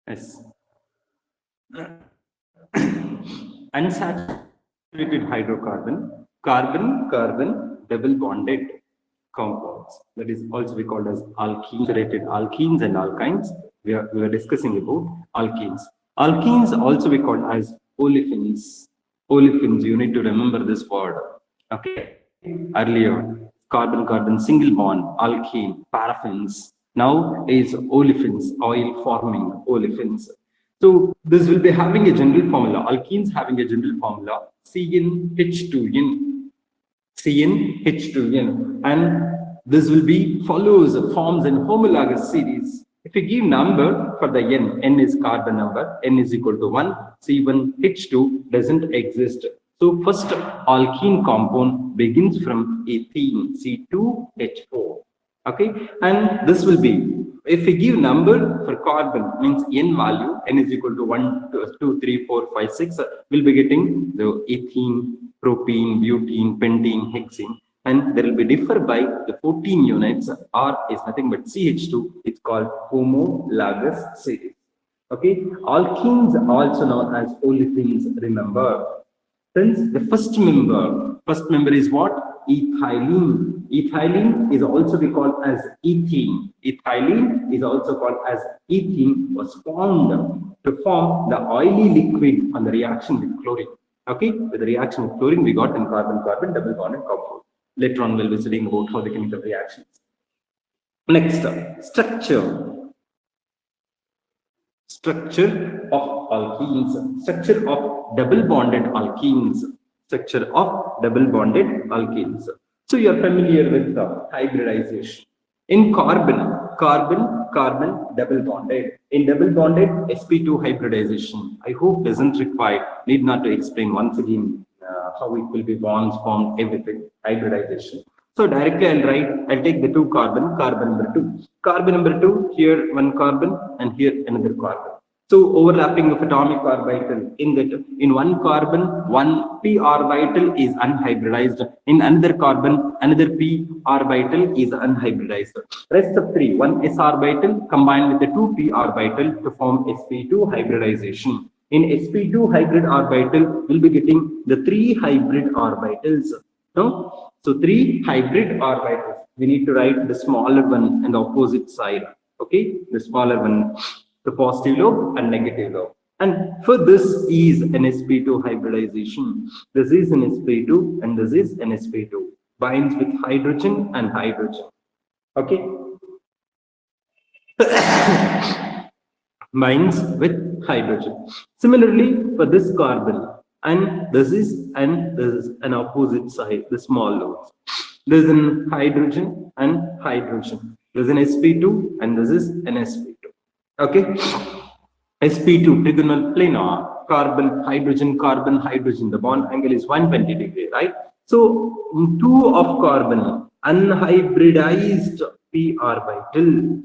Yes. Unsaturated hydrocarbon, carbon-carbon double bonded compounds. That is also we called as alkenes, saturated alkenes and alkynes. We are discussing about alkenes. Alkenes also we call as olefins. Olefins, you need to remember this word. Okay, earlier carbon-carbon single bond, alkene, paraffins. Now is olefins, oil forming olefins. So this will be having a general formula. Alkenes having a general formula CnH2n, CnH2n, and this will be follows forms in homologous series. If you give number for the n is carbon number, n is equal to 1, C1H2 doesn't exist. So first alkene compound begins from ethene, C2H4. Okay, and this will be, if we give number for carbon, means n value, n is equal to 1, 2, 3, 4, 5, 6, we'll be getting the ethene, propene, butene, pentene, hexene, and there will be differ by the 14 units. R is nothing but CH2. It's called homologous series. Okay, alkenes also known as olefins. Remember, since the first member is what? Ethylene. Ethylene is also be called as ethene. Ethylene is also called as ethene, was formed to form the oily liquid on the reaction with chlorine. Okay, with the reaction with chlorine, we got in carbon-carbon double bonded compound. Later on, we'll be studying about how the chemical reactions. Next, structure of alkenes, structure of double bonded alkenes, structure of double bonded alkenes. So you are familiar with the hybridization. In carbon double bonded. In double bonded sp2 hybridization. I hope doesn't require, need not to explain once again how it will be bonds formed, everything, hybridization. So directly I'll take the two carbon number 2. Carbon number 2, here one carbon and here another carbon. So overlapping of atomic orbital, in one carbon, one p orbital is unhybridized. In another carbon, another p orbital is unhybridized. Rest of 3, one s orbital combined with the 2 p orbital to form sp2 hybridization. In sp2 hybrid orbital, we'll be getting the 3 hybrid orbitals. No? So 3 hybrid orbitals. We need to write the smaller one on the opposite side. Okay, the smaller one, the positive lobe and negative lobe. And for this is an sp2 hybridization. This is an sp2 and this is an sp2. Binds with hydrogen and hydrogen. Okay. Binds with hydrogen. Similarly, for this carbon, and this is an opposite side, the small lobes. This is an hydrogen and hydrogen. This is an sp2 and this is an sp2. Okay, sp2 trigonal planar, carbon, hydrogen. The bond angle is 120 degree, right? So 2 of carbon, unhybridized p orbital.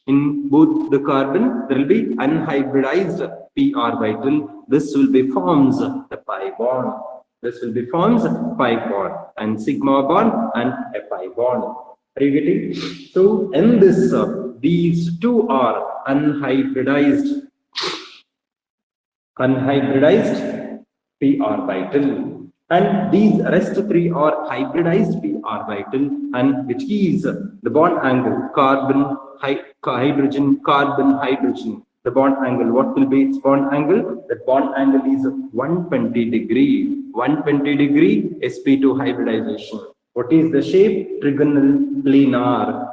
In both the carbon, there will be unhybridized p orbital. This will be forms the pi bond. This will be forms pi bond and sigma bond and a pi bond. Are you getting? So in this, these two are unhybridized p orbital, and these rest 3 are hybridized p orbital, and which gives the bond angle carbon hydrogen carbon hydrogen. The bond angle, what will be its bond angle? The bond angle is 120 degree. 120 degree sp2 hybridization. What is the shape? Trigonal planar,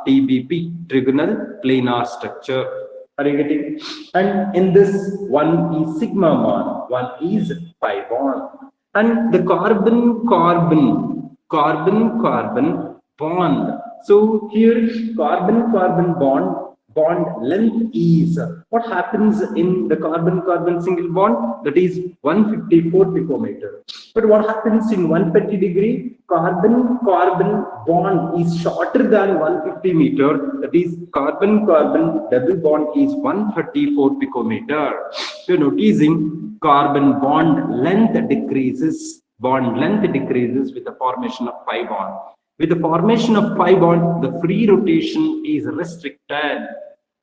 TBP, trigonal planar structure. Are you getting? And in this, one is sigma bond, one is pi bond. And the carbon bond. So here, carbon bond length is, what happens in the carbon single bond? That is 154 picometer. But what happens in 130 degree? Carbon bond is shorter than 150 meter. That is carbon double bond is 134 picometer. So noticing carbon bond length decreases with the formation of pi bond. With the formation of pi bond, the free rotation is restricted.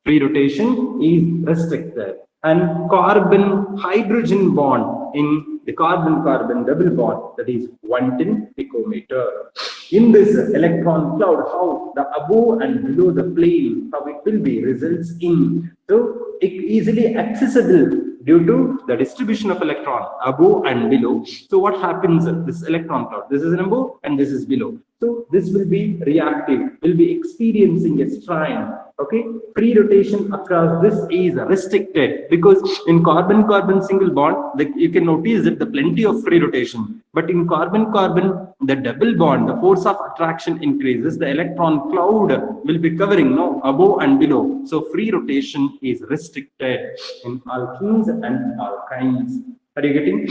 Free rotation is restricted. And carbon hydrogen bond in the carbon-carbon double bond, that is 110 picometer. In this electron cloud, how the above and below the plane, how it will be results in. So it easily accessible due to the distribution of electron above and below. So what happens? This electron cloud, this is above and this is below. So this will be reactive, will be experiencing a strain. Okay, free rotation across this is restricted because in carbon-carbon single bond, you can notice that the plenty of free rotation. But in carbon-carbon, the double bond, the force of attraction increases. The electron cloud will be covering above and below. So free rotation is restricted in alkenes and alkynes. Are you getting?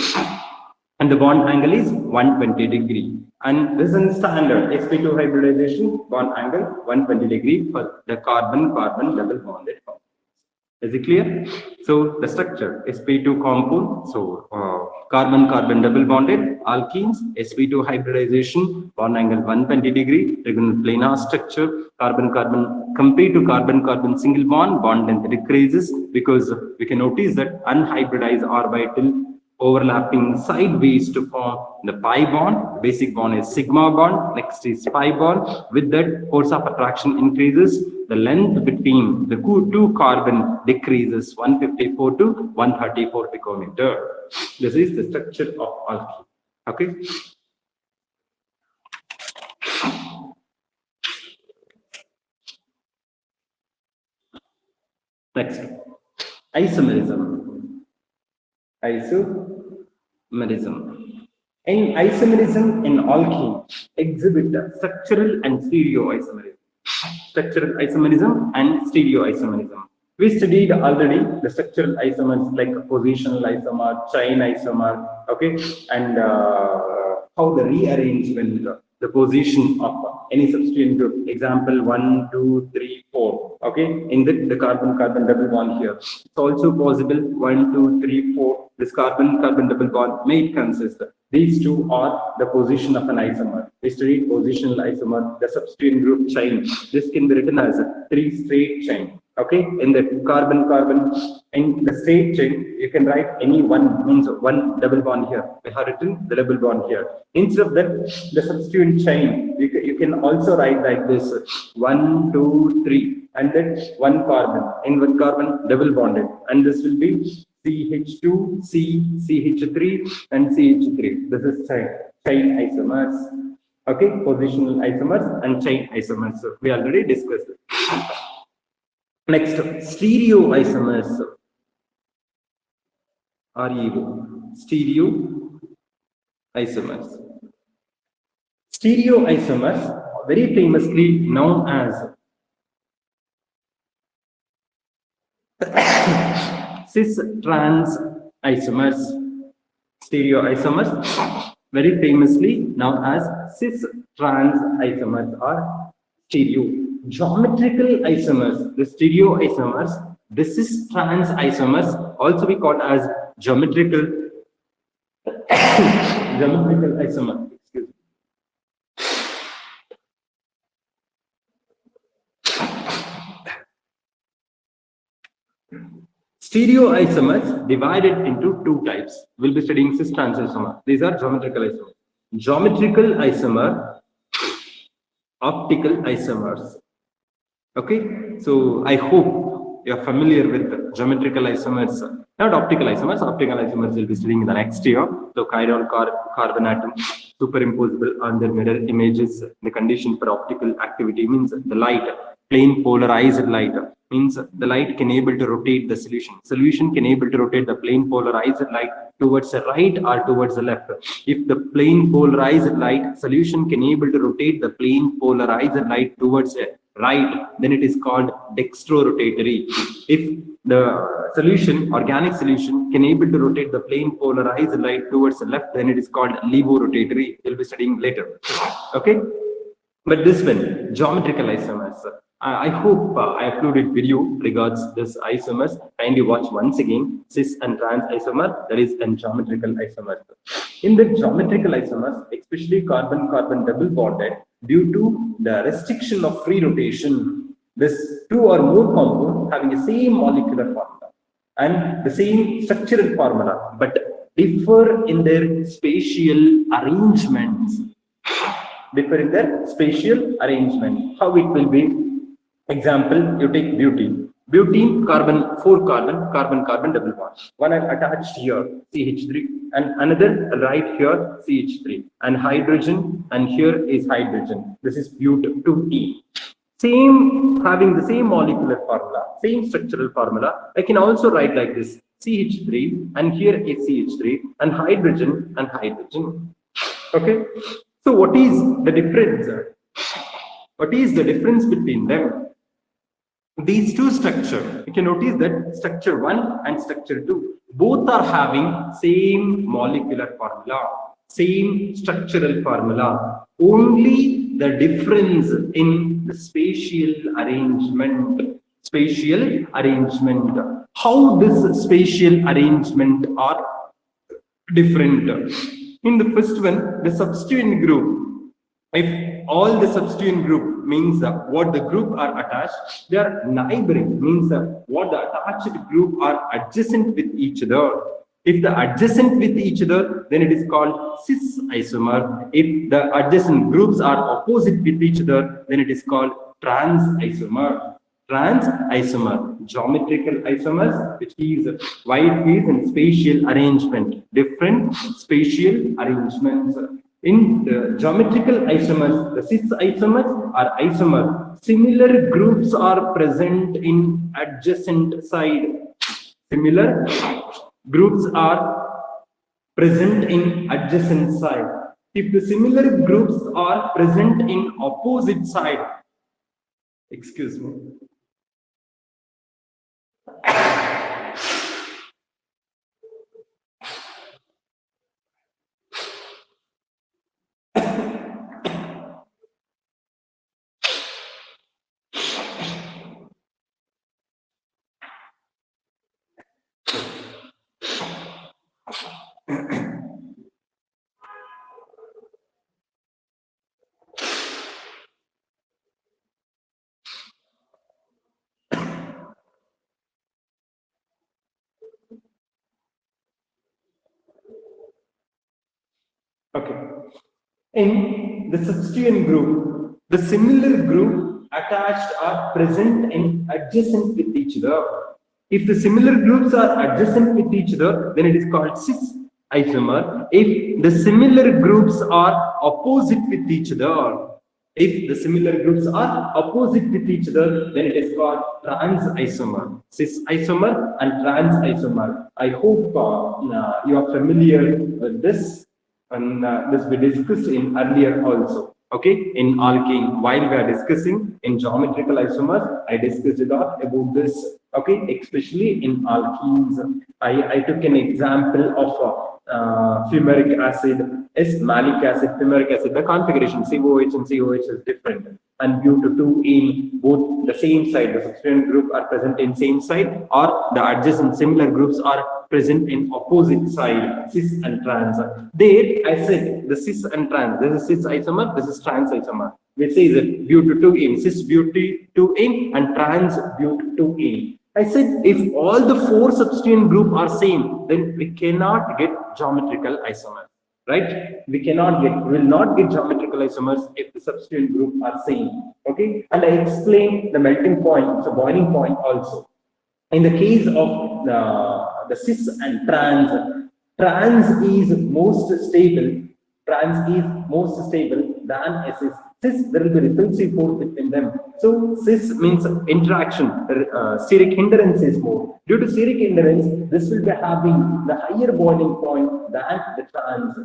And the bond angle is 120 degree. And this is standard sp2 hybridization bond angle 120 degree for the carbon-carbon double bonded compounds. Is it clear? So the structure sp2 compound, so carbon-carbon double bonded alkenes, sp2 hybridization bond angle 120 degree, trigonal planar structure, carbon-carbon compared to carbon-carbon single bond length decreases because we can notice that unhybridized orbital overlapping sideways to form the pi bond. Basic bond is sigma bond, next is pi bond. With that, force of attraction increases, the length between the two carbon decreases 154 to 134 picometer. This is the structure of alkene. Okay. Next, isomerism. Isomerism. In isomerism in alkene exhibit structural and stereoisomerism. Structural isomerism and stereoisomerism. We studied already the structural isomers like positional isomer, chain isomer, okay, and how the rearrangement, the position of any substituent group. Example 1, 2, 3, 4. Okay, in the carbon-carbon double bond here. It's also possible 1, 2, 3, 4. This carbon-carbon double bond may consist. These two are the position of an isomer. We studied positional isomer, the substituent group chain. This can be written as a 3 straight chain. Okay, in the carbon-carbon, in the straight chain, you can write any one, means one double bond here. We have written the double bond here. Instead of that, the substituent chain, you can also write like this 1, 2, 3, and then one carbon, in one carbon double bonded, and this will be CH2, C, CH3, and CH3. This is chain isomers. Okay, positional isomers and chain isomers. So we already discussed it. Next, stereoisomers. REO. Stereoisomers. Stereoisomers, very famously known as cis-trans isomers. Stereoisomers, very famously known as cis-trans isomers or stereo. Geometrical isomers, the stereoisomers, the cis-trans isomers, also we called as geometrical isomer. Excuse me. Stereoisomers divided into two types. We'll be studying cis-trans isomer. These are geometrical isomers. Geometrical isomer, optical isomers. Okay, so I hope you're familiar with geometrical isomers, not optical isomers. Optical isomers will be studying in the next year. So chiral carbon atom superimposable on the mirror images. The condition for optical activity means the light, plane polarized light, means the light can able to rotate the solution. Solution can able to rotate the plane polarized light towards the right or towards the left. If the plane polarized light, solution can able to rotate the plane polarized light towards the right, then it is called dextrorotatory. If the solution, organic solution, can able to rotate the plane polarized light towards the left, then it is called levorotatory. We'll be studying later. Okay. But this one, geometrical isomers. I hope I uploaded video regards this isomers. Kindly watch once again. Cis and trans isomer, that is in geometrical isomers. In the geometrical isomers, especially carbon-carbon double bonded, due to the restriction of free rotation, this two or more compounds having the same molecular formula and the same structural formula, but differ in their spatial arrangements. Differ in their spatial arrangement. How it will be? Example, you take butene. Butene, carbon, 4 carbon, carbon-carbon double bond. One I've attached here, CH3, and another right here, CH3. And hydrogen, and here is hydrogen. This is but2e. Same, having the same molecular formula, same structural formula, I can also write like this, CH3, and here is CH3, and hydrogen, and hydrogen. Okay? So what is the difference? What is the difference between them? These two structures, you can notice that structure 1 and structure 2, both are having same molecular formula, same structural formula. Only the difference in the spatial arrangement. Spatial arrangement. How this spatial arrangement are different? In the first one, the substituent group, if all the substituent group means what the group are attached, they are neighboring, means what the attached group are adjacent with each other. If the adjacent with each other, then it is called cis isomer. If the adjacent groups are opposite with each other, then it is called trans isomer. Trans isomer, geometrical isomers, which is why it is in spatial arrangement, different spatial arrangements. In the geometrical isomers, the cis isomers are isomers. Similar groups are present in adjacent side. Similar groups are present in adjacent side. If the similar groups are present in opposite side, excuse me. Okay. In the substituent group, the similar group attached are present in adjacent with each other. If the similar groups are adjacent with each other, then it is called cis isomer. If the similar groups are opposite with each other, if the similar groups are opposite with each other, then it is called trans isomer, cis isomer and trans isomer. I hope you are familiar with this, and this we discussed in earlier also. Okay, in alkene, while we are discussing in geometrical isomers, I discussed a lot about this. Okay, especially in alkenes, I took an example of fumaric acid, malic acid, fumaric acid. The configuration COH and COH is different, and due to two in both the same side, the substituent group are present in same side, or the adjacent similar groups are present in opposite side, cis and trans. There, I said the cis and trans. This is cis isomer. This is trans isomer. We say that but2in, cis but2in, and trans but2in. I said if all the four substituent group are same, then we cannot get geometrical isomers, right? We will not get geometrical isomers if the substituent group are same. Okay, and I explained the melting point, the boiling point also. In the case of the cis and trans is most stable. Trans is most stable than cis. Cis, there will be repulsive force between them. So cis means interaction, steric hindrance is more. Due to steric hindrance, this will be having the higher boiling point than the trans.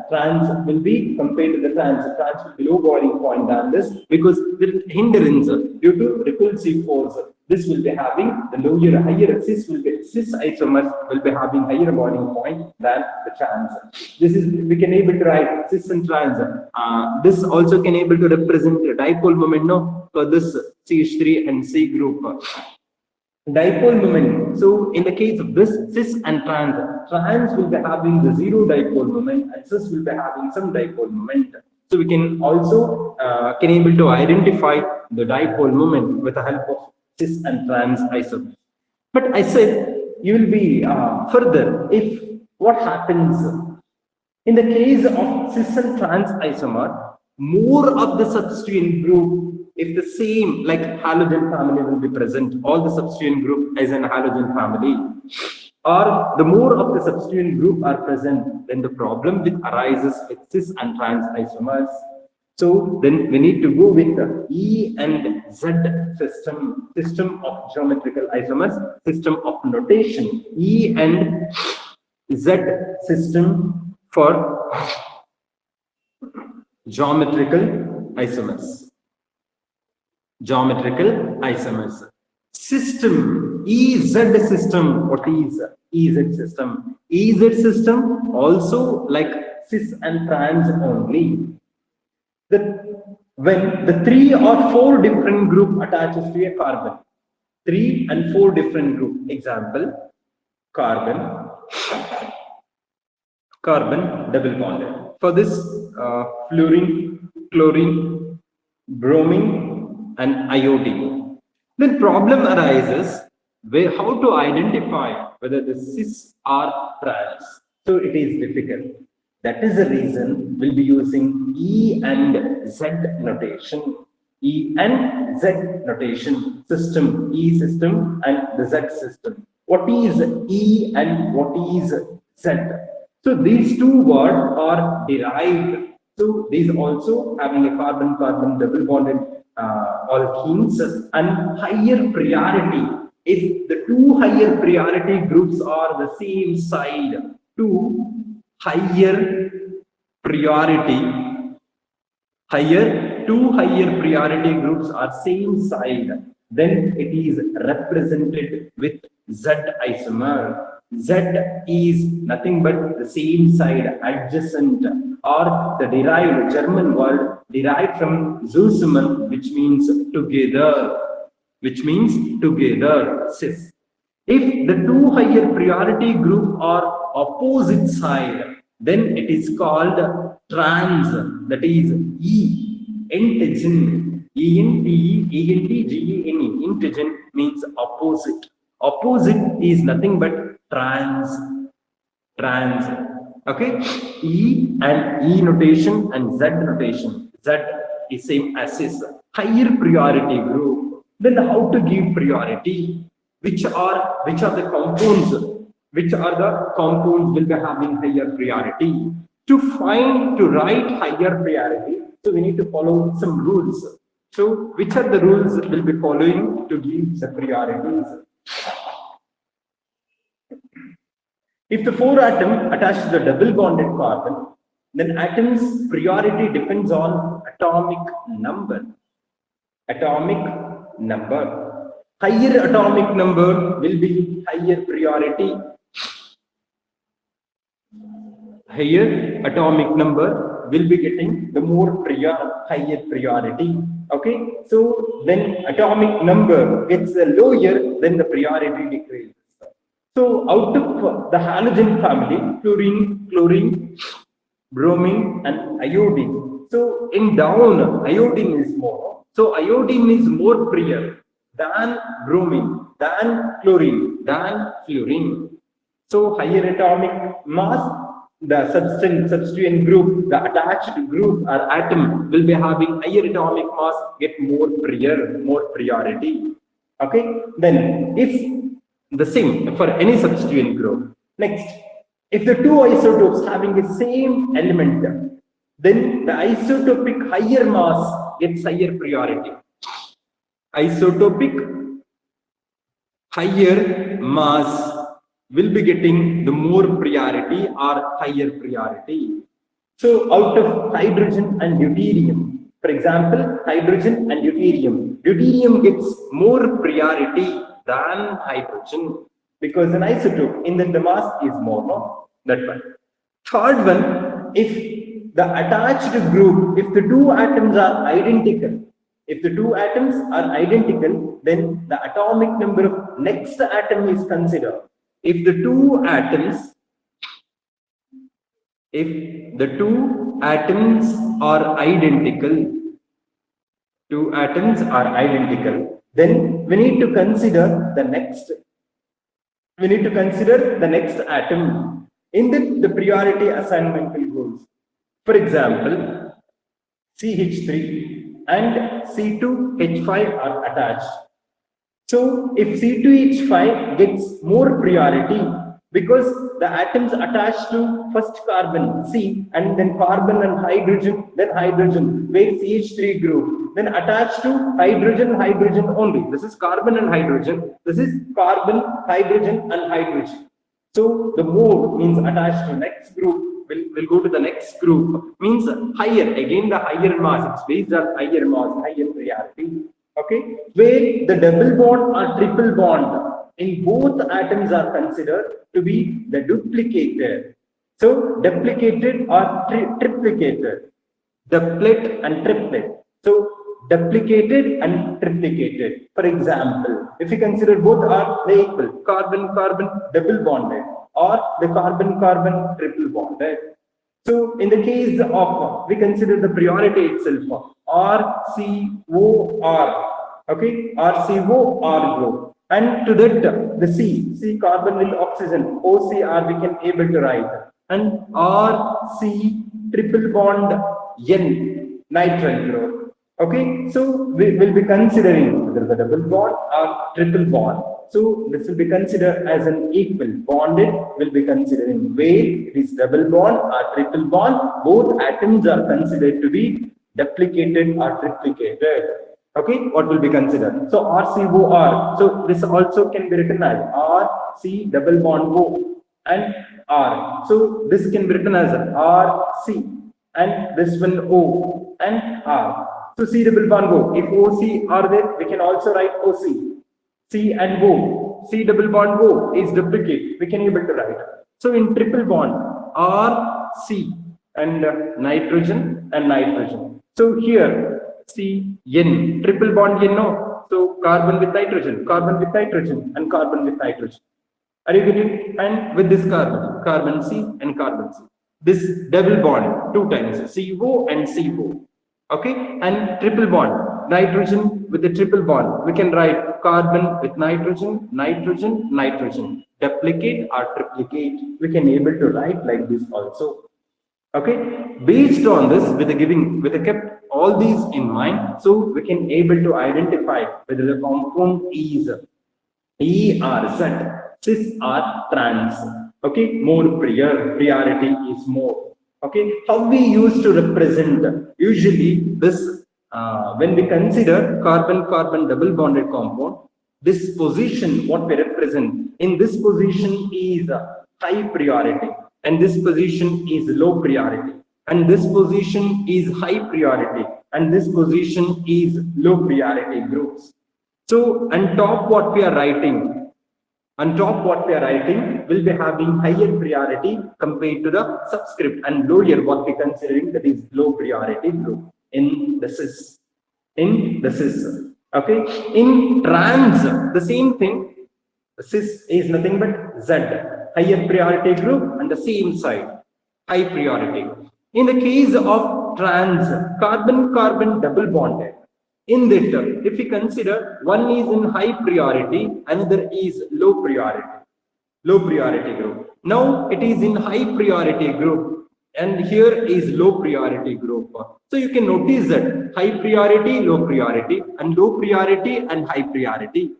Trans will be compared to the trans. Trans will be low boiling point than this, because the hindrance due to repulsive force. This will be having the higher cis isomers will be having higher boiling point than the trans. This is, we can able to write cis and trans. This also can able to represent the dipole moment. No, for this CH3 and C group. Dipole moment. So in the case of this cis and trans will be having the zero dipole moment and cis will be having some dipole moment. So we can also can able to identify the dipole moment with the help of cis and trans isomers. But I said you will be further if what happens in the case of cis and trans isomer, more of the substituent group, if the same like halogen family will be present, all the substituent group is an halogen family, or the more of the substituent group are present, then the problem with arises with cis and trans isomers. So then we need to go with the E and Z system of geometrical isomers, system of notation, E and Z system for geometrical isomers. System, EZ system, what is EZ system? EZ system also like cis and trans only. When the 3 or 4 different group attaches to a carbon, 3 and 4 different group, example, carbon double bonded. For this, fluorine, chlorine, bromine, and iodine. Then problem arises where how to identify whether the cis or trans. So it is difficult. That is the reason we'll be using E and Z notation. E and Z notation system, E system and the Z system. What is E and what is Z? So these two words are derived. So these also having a carbon-carbon double bonded alkenes and higher priority. If the two higher priority groups are the same side, two higher priority groups are same side, then it is represented with Z isomer. Z is nothing but the same side, adjacent, or the derived German word derived from zusammen, which means together, cis. If the two higher priority group are opposite side, then it is called trans, that is E, antigen, E-N-T-E-N-T-G-E-N-E, antigen means opposite. Opposite is nothing but trans. Okay, E and E notation and Z notation. Z is same as cis. Higher priority group. Then how to give priority? Which are the compounds? Which are the compounds will be having higher priority? To write higher priority, so we need to follow some rules. So which are the rules we'll be following to give the priorities? If the 4 atom attached to the double bonded carbon, then atom's priority depends on atomic number. Higher atomic number will be higher priority. Higher atomic number will be getting the more higher priority. Okay, so when atomic number gets lower, then the priority decreases. So out of the halogen family, fluorine, chlorine, bromine, and iodine. So in down, iodine is more. So iodine is more prior than bromine, than chlorine, than fluorine. So higher atomic mass, the substituent group, the attached group or atom will be having higher atomic mass, get more priority. Okay, then if the same for any substituent group. Next, if the two isotopes having the same element, then the isotopic higher mass gets higher priority. Isotopic higher mass will be getting the more priority or higher priority. So out of hydrogen and deuterium, for example, hydrogen and deuterium gets more priority than hydrogen because an isotope in the mass is more, no? That one. Third one, if the attached group, if the two atoms are identical, If the two atoms are identical, then the atomic number of next atom is considered. If the two atoms, if the two atoms are identical, then we need to consider the next. We need to consider the next atom. In the priority assignment will goes. For example, CH3 and C2H5 are attached. So if C2H5 gets more priority because the atoms attached to first carbon C and then carbon and hydrogen, then hydrogen, where CH3 group, then attached to hydrogen, hydrogen only. This is carbon and hydrogen. This is carbon, hydrogen and hydrogen. So the more means attached to next group will go to the next group, means higher, again the higher mass, it's based on higher mass, higher priority. Okay, where the double bond or triple bond in both atoms are considered to be the duplicated. So duplicated or triplicated, duplet and triplet. So duplicated and triplicated. For example, if you consider both are equal, carbon-carbon double bonded or the carbon-carbon triple bonded. So in the case of, we consider the priority itself, RCOR, okay, RCOR group. And to that, the C carbon will oxygen, OCR we can able to write. And RC triple bond N, nitrile group. Okay, so we will be considering whether the double bond or triple bond. So this will be considered as an equal. Bonded will be considering where it is double bond or triple bond. Both atoms are considered to be duplicated or triplicated. Okay, what will be considered? So RCOR. So this also can be written as RC double bond O and R. So this can be written as RC and this one O and R. So C double bond O. If OC are there, we can also write OC. C and O. C double bond O is duplicate. We can able to write. So in triple bond, RC and nitrogen and nitrogen. So here CN, triple bond N, no. So carbon with nitrogen, and carbon with nitrogen. Are you getting? And with this carbon C and carbon C. This double bond 2 times, CO and CO. Okay, and triple bond, nitrogen with the triple bond. We can write carbon with nitrogen, nitrogen. Duplicate or triplicate. We can able to write like this also. Okay, based on this, with the kept all these in mind, so we can able to identify whether the compound is E or Z, cis or trans. Okay, more priority is more. Okay, how we used to represent usually this when we consider carbon-carbon double bonded compound, this position what we represent in this position is high priority. And this position is low priority, and this position is high priority, and this position is low priority groups. So on top what we are writing will be having higher priority compared to the subscript, and lower what we considering that is low priority group in the cis. Okay, in trans the same thing. Cis is nothing but Z, higher priority group, and the same side, high priority. In the case of trans, carbon-carbon double bonded, in that, if we consider one is in high priority, another is low priority group. Now it is in high priority group, and here is low priority group. So you can notice that high priority, low priority, and low priority and high priority.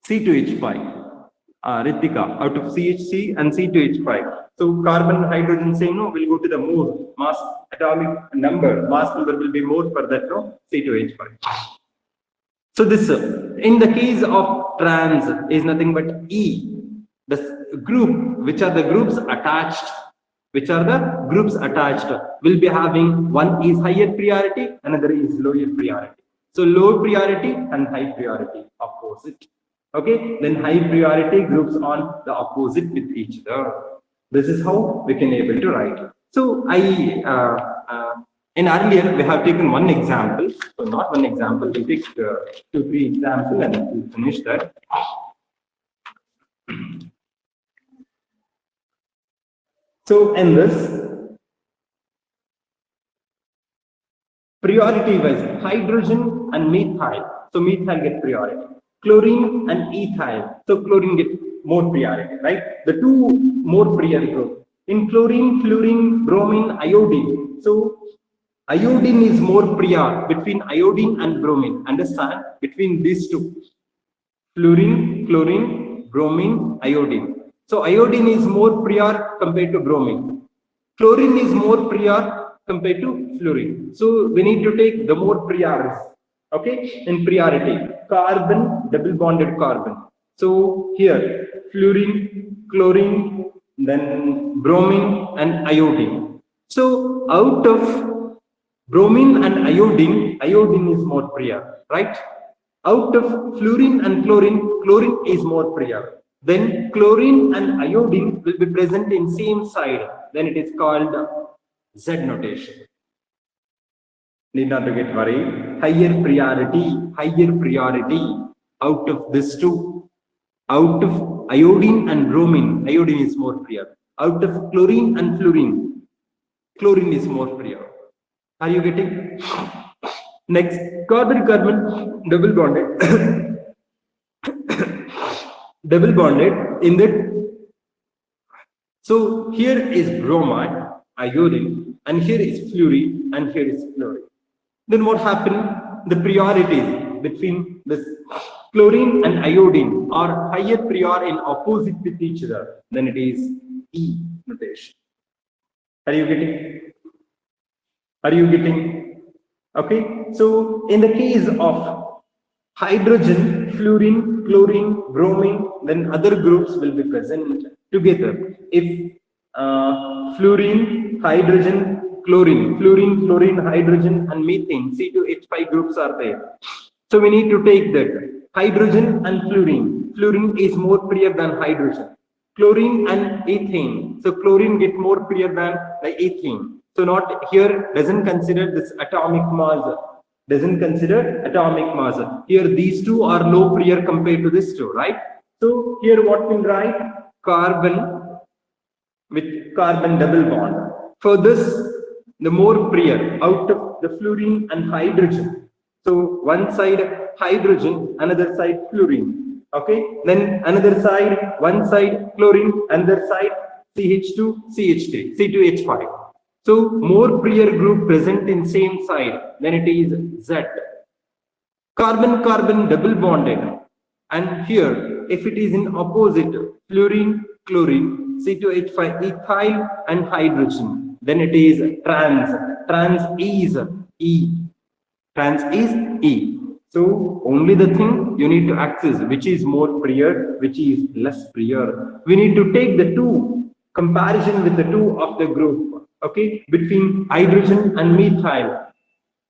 C2H5. Ritika, out of CHC and C2H5. So carbon, hydrogen, same, no, will go to the more mass atomic number. Mass number will be more for that, no, C2H5. So this, in the case of trans, is nothing but E. The group, which are the groups attached, will be having one is higher priority, another is lower priority. So low priority and high priority opposite. Okay, then high priority groups on the opposite with each other. This is how we can able to write. So I In earlier, we have taken one example. So not one example, we take 2, 3 examples and we'll finish that. So in this, priority wise, hydrogen and methyl. So methyl get priority. Chlorine and ethyl. So chlorine get more priority, right? The two more prior group. In chlorine, fluorine, bromine, iodine. So iodine is more prior between iodine and bromine. Understand? Between these two. Fluorine, chlorine, bromine, iodine. So iodine is more prior compared to bromine. Chlorine is more prior compared to fluorine. So we need to take the more priors. Okay, in priority, carbon, double bonded carbon. So here, fluorine, chlorine, then bromine and iodine. So out of bromine and iodine, iodine is more prior, right? Out of fluorine and chlorine, chlorine is more prior. Then chlorine and iodine will be present in same side. Then it is called Z notation. Need not to get worried. Higher priority out of this two. Out of iodine and bromine, iodine is more prior. Out of chlorine and fluorine, chlorine is more prior. Are you getting? Next, carbon double bonded. Double bonded in that. So here is bromide, iodine, and here is fluorine, and here is chlorine. Then what happened? The priorities between this chlorine and iodine are higher prior in opposite with each other. Then it is E notation. Are you getting? Are you getting? Okay. So in the case of hydrogen, fluorine, chlorine, bromine, then other groups will be present together. If fluorine, hydrogen, fluorine, hydrogen, and methane, C2H5 groups are there. So we need to take that. Hydrogen and fluorine. Fluorine is more prior than hydrogen. Chlorine and ethane. So chlorine get more prior than the ethane. So not here doesn't consider this atomic mass. Doesn't consider atomic mass. Here these two are low prior compared to this two, right? So here what we'll write? Carbon with carbon double bond. For this, the more prior out of the fluorine and hydrogen. So one side hydrogen, another side fluorine. Okay. Then another side, one side chlorine, another side CH2, CH3, C2H5. So more prior group present in same side, then it is Z. Carbon double bonded. And here, if it is in opposite, fluorine, chlorine, C2H5, ethyl and hydrogen, then it is trans. Trans is E. Trans is E. So only the thing you need to access which is more prior, which is less prior. We need to take the two comparison with the two of the group. Okay, between hydrogen and methyl.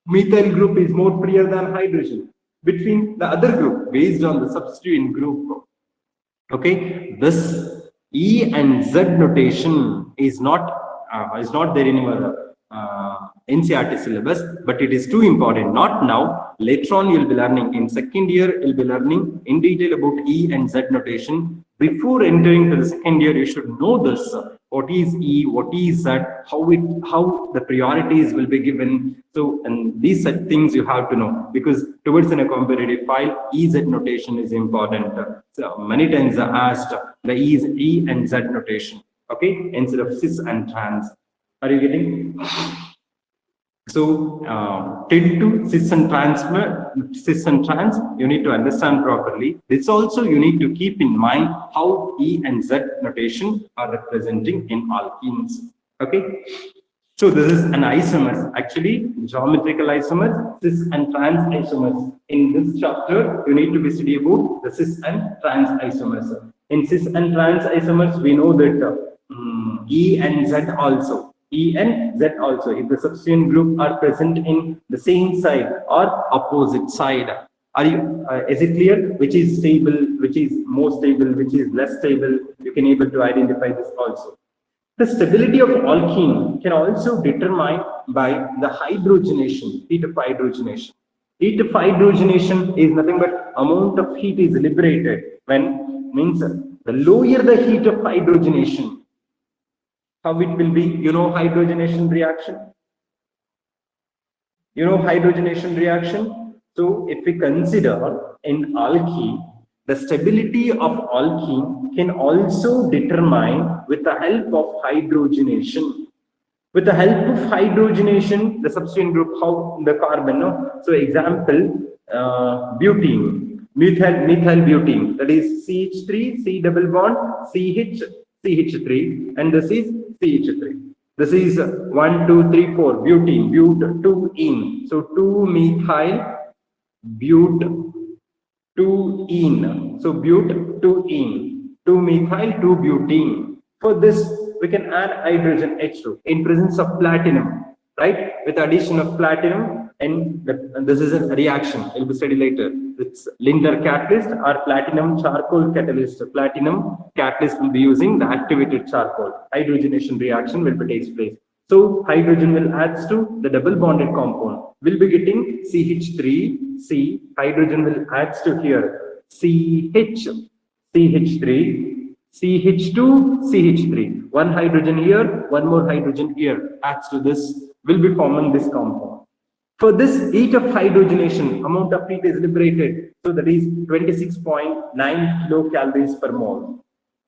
Methyl group is more prior than hydrogen. Between the other group based on the substituent group. Okay, this E and Z notation is not there in our NCERT syllabus, but it is too important. Not now. Later on, you'll be learning in second year. You'll be learning in detail about E and Z notation. Before entering to the second year, you should know this. What is E? What is Z? How the priorities will be given. So, and these things you have to know, because towards in a competitive file, EZ notation is important. So many times I asked the E and Z notation. Okay, instead of cis and trans. Are you getting? So, till to cis and trans, you need to understand properly. This also you need to keep in mind how E and Z notation are representing in alkenes. Okay. So this is an isomers, actually geometrical isomers, cis and trans isomers. In this chapter, you need to be studying about the cis and trans isomers. In cis and trans isomers, we know that E and Z also. E and Z also, if the substituent group are present in the same side or opposite side. Are you? Is it clear? Which is stable, which is more stable, which is less stable? You can able to identify this also. The stability of alkene can also determined by the hydrogenation, heat of hydrogenation. Heat of hydrogenation is nothing but amount of heat is liberated when, means the lower the heat of hydrogenation, how it will be, hydrogenation reaction. Hydrogenation reaction. So if we consider in alkene, the stability of alkene can also determine with the help of hydrogenation. With the help of hydrogenation, the substituent group, how the carbon, no? So example, butene, methyl butene, that is CH3, C double bond, CH, CH3, and this is CH3. This is 1, 2, 3, 4, butene, but 2 ene. So 2 methyl but 2 ene. So but 2 ene, 2 methyl 2 butene. For this, we can add hydrogen H2 in presence of platinum, right? With addition of platinum, and this is a reaction. It will be studied later. It's Linder catalyst or platinum charcoal catalyst. Platinum catalyst will be using the activated charcoal. Hydrogenation reaction will be takes place. So hydrogen will adds to the double bonded compound. We'll be getting CH3C. Hydrogen will adds to here CH, CH3. CH2, CH3. One hydrogen here, one more hydrogen here adds to this, will be forming this compound. For this heat of hydrogenation, amount of heat is liberated. So that is 26.9 kilocalories per mole.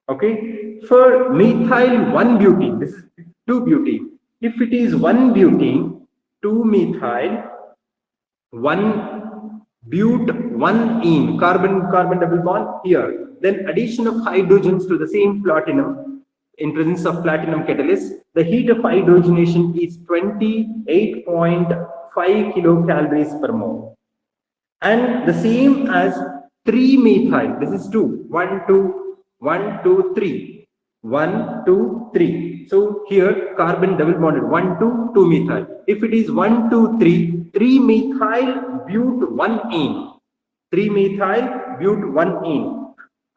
Okay. For methyl 1 butene, this is 2 butene. If it is 1 butene, 2 methyl, 1 but 1 ene, carbon double bond here. Then addition of hydrogens to the same platinum in presence of platinum catalyst, the heat of hydrogenation is 28.5 kilocalories per mole. And the same as 3 methyl, this is 2, 1, 2, 1, 2, 3, 1, 2, 3. So here carbon double bonded 1, 2, 2 methyl. If it is 1, 2, 3, 3 methyl but 1 ene, 3 methyl but 1 ene.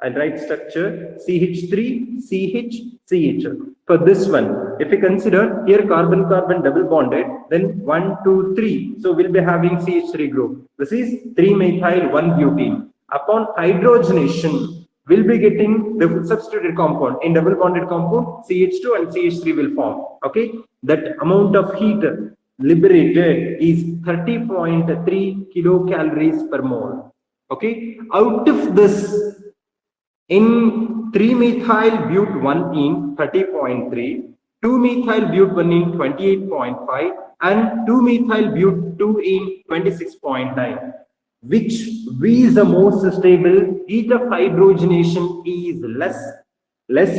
I'll write structure CH3, CH, CH. For this one, if we consider here carbon double bonded, then 1, 2, 3. So we'll be having CH3 group. This is 3 methyl 1 butene. Upon hydrogenation, we'll be getting the substituted compound. In double bonded compound, CH2 and CH3 will form. Okay, that amount of heat liberated is 30.3 kilocalories per mole. Okay, out of this, in 3 methyl but 1 ene 30.3, 2 methyl but 1 ene 28.5, and 2 methyl but 2 ene 26.9. Which is the most stable? Heat of hydrogenation is less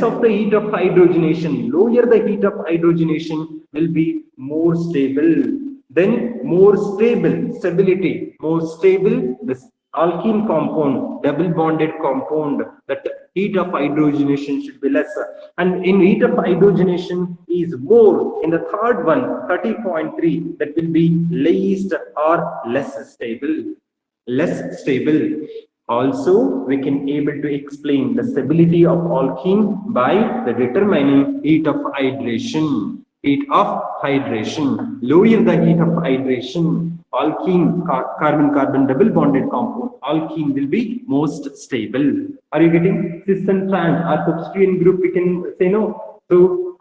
of the heat of hydrogenation, lower the heat of hydrogenation will be more stable. Then more stable, stability, more stable, this alkene compound, double bonded compound, that heat of hydrogenation should be lesser. And in heat of hydrogenation is more, in the third one, 30.3, that will be least or less stable. Less stable. Also, we can able to explain the stability of alkene by the determining heat of hydration. Heat of hydration. Lower the heat of hydration, alkene, carbon double bonded compound, alkene will be most stable. Are you getting? Cis and trans or substituent group, we can say no. So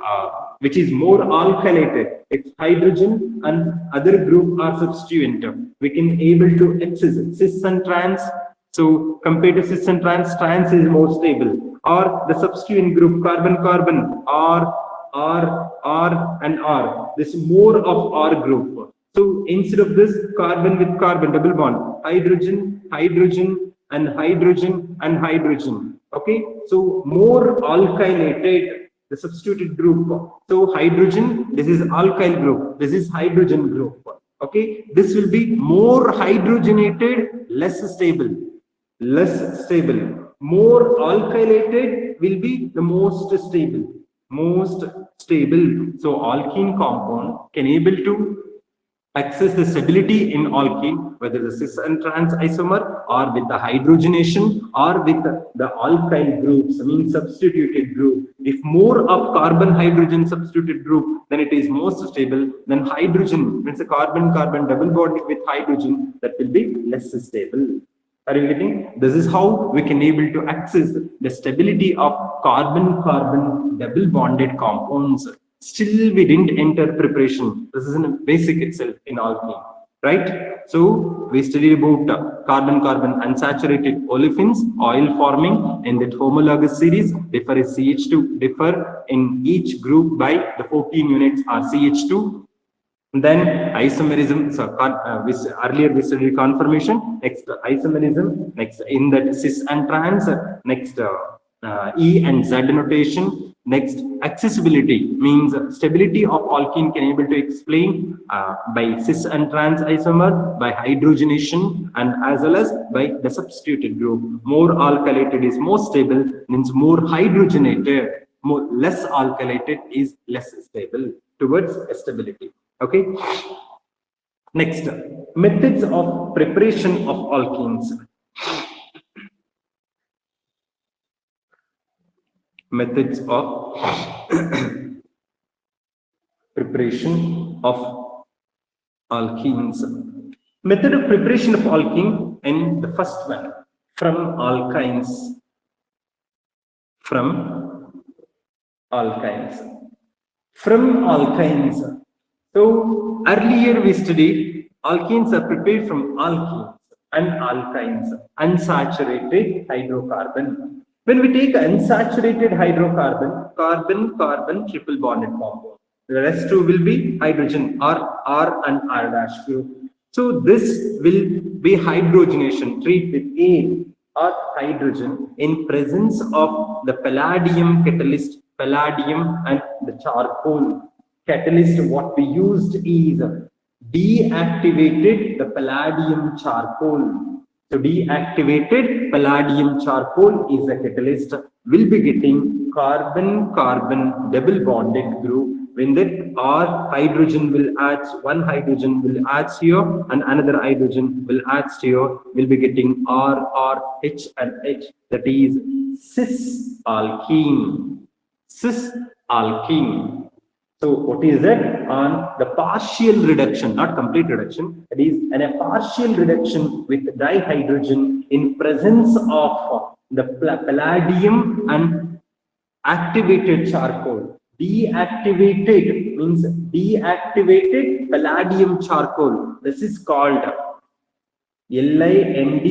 which is more alkylated, it's hydrogen, and other group are substituent. We can able to access cis and trans. So compared to cis and trans, trans is more stable. Or the substituent group carbon R and R. This is more of R group. So instead of this, carbon with carbon double bond, hydrogen, hydrogen, and hydrogen, and hydrogen. Okay, so more alkylated, the substituted group. So hydrogen, this is alkyl group, this is hydrogen group. Okay, this will be more hydrogenated, less stable. Less stable. More alkylated will be the most stable. Most stable. So alkene compound can able to access the stability in alkene, whether the cis and trans isomer or with the hydrogenation or with the alkyl groups, means substituted group. If more of carbon hydrogen substituted group, then it is most stable. Then hydrogen, means a carbon carbon double bond with hydrogen, that will be less stable. Are you getting? This is how we can able to access the stability of carbon-carbon double bonded compounds. Still, we didn't enter preparation. This is in basic itself in alkene, right? So we studied about carbon-carbon unsaturated olefins, oil forming in that homologous series. Differ is CH2, differ in each group by the 14 units are CH2. Then isomerism, so earlier we studied conformation, next isomerism, next in that cis and trans, next E and Z notation, next accessibility, means stability of alkene can able to explain by cis and trans isomer, by hydrogenation, and as well as by the substituted group. More alkylated is more stable, means more hydrogenated, more less alkylated is less stable towards stability. Okay. Next, methods of preparation of alkenes. Methods of preparation of alkenes. Method of preparation of alkene, and the first one, from alkynes. From alkynes. From alkynes. So earlier we studied alkenes are prepared from alkenes and alkynes, unsaturated hydrocarbon. When we take unsaturated hydrocarbon, carbon-carbon triple bonded compound. The rest two will be hydrogen or R and R dash group. So this will be hydrogenation, treat with A or hydrogen in presence of the palladium catalyst, palladium and the charcoal. Catalyst what we used is deactivated the palladium charcoal. So deactivated palladium charcoal is a catalyst. Will be getting carbon-carbon double bonded group. When that R hydrogen will add, one hydrogen will add here and another hydrogen will add here, will be getting R, H and H. That is cis alkene. Cis alkene. So what is that? On the partial reduction, not complete reduction, that is a partial reduction with dihydrogen in presence of the palladium and activated charcoal. Deactivated means deactivated palladium charcoal. This is called LINDLA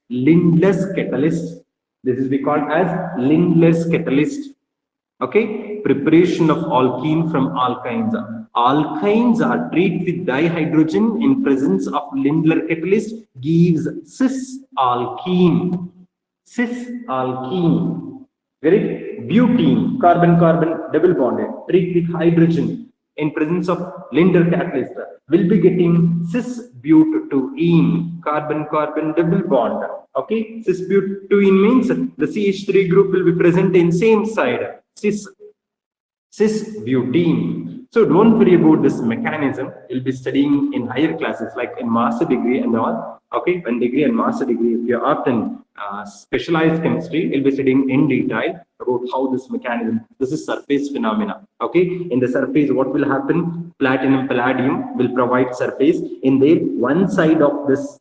Lindless catalyst. This is called as Lindless catalyst. Okay, preparation of alkene from alkynes. Alkynes are treated with dihydrogen in presence of Lindler catalyst, gives cis alkene. Cis alkene. Very butene, carbon-carbon double bonded, treat with hydrogen in presence of Lindler catalyst, will be getting cis butene, carbon-carbon double bond. Okay, cis butene means the CH3 group will be present in same side. Cis butene. So don't worry about this mechanism. You'll be studying in higher classes like in master degree and all. Okay, when degree and master degree, if you're often specialized chemistry, you'll be studying in detail about how this mechanism. This is surface phenomena. Okay, in the surface, what will happen? Platinum, palladium will provide surface. In there, one side of this,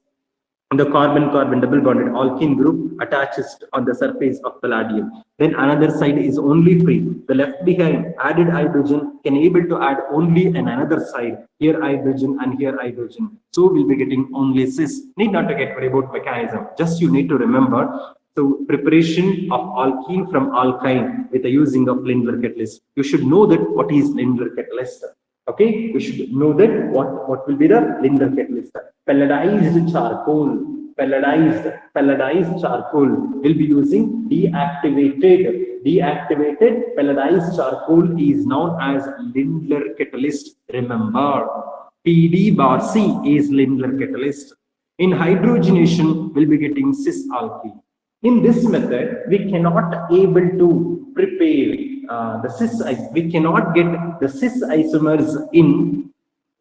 the carbon-carbon double bonded alkene group attaches on the surface of palladium. Then another side is only free. The left behind added hydrogen can able to add only an another side. Here hydrogen and here hydrogen. So we'll be getting only cis. Need not to get worried about mechanism. Just you need to remember. So preparation of alkene from alkyne with the using of Lindler catalyst. You should know that what is Lindler catalyst. Okay, you should know that what will be the Lindler catalyst. Palladized charcoal, palladized charcoal will be using deactivated palladized charcoal is known as Lindler catalyst. Remember, PD bar C is Lindler catalyst. In hydrogenation, we'll be getting cis alkene. In this method, we cannot able to prepare we cannot get the cis isomers in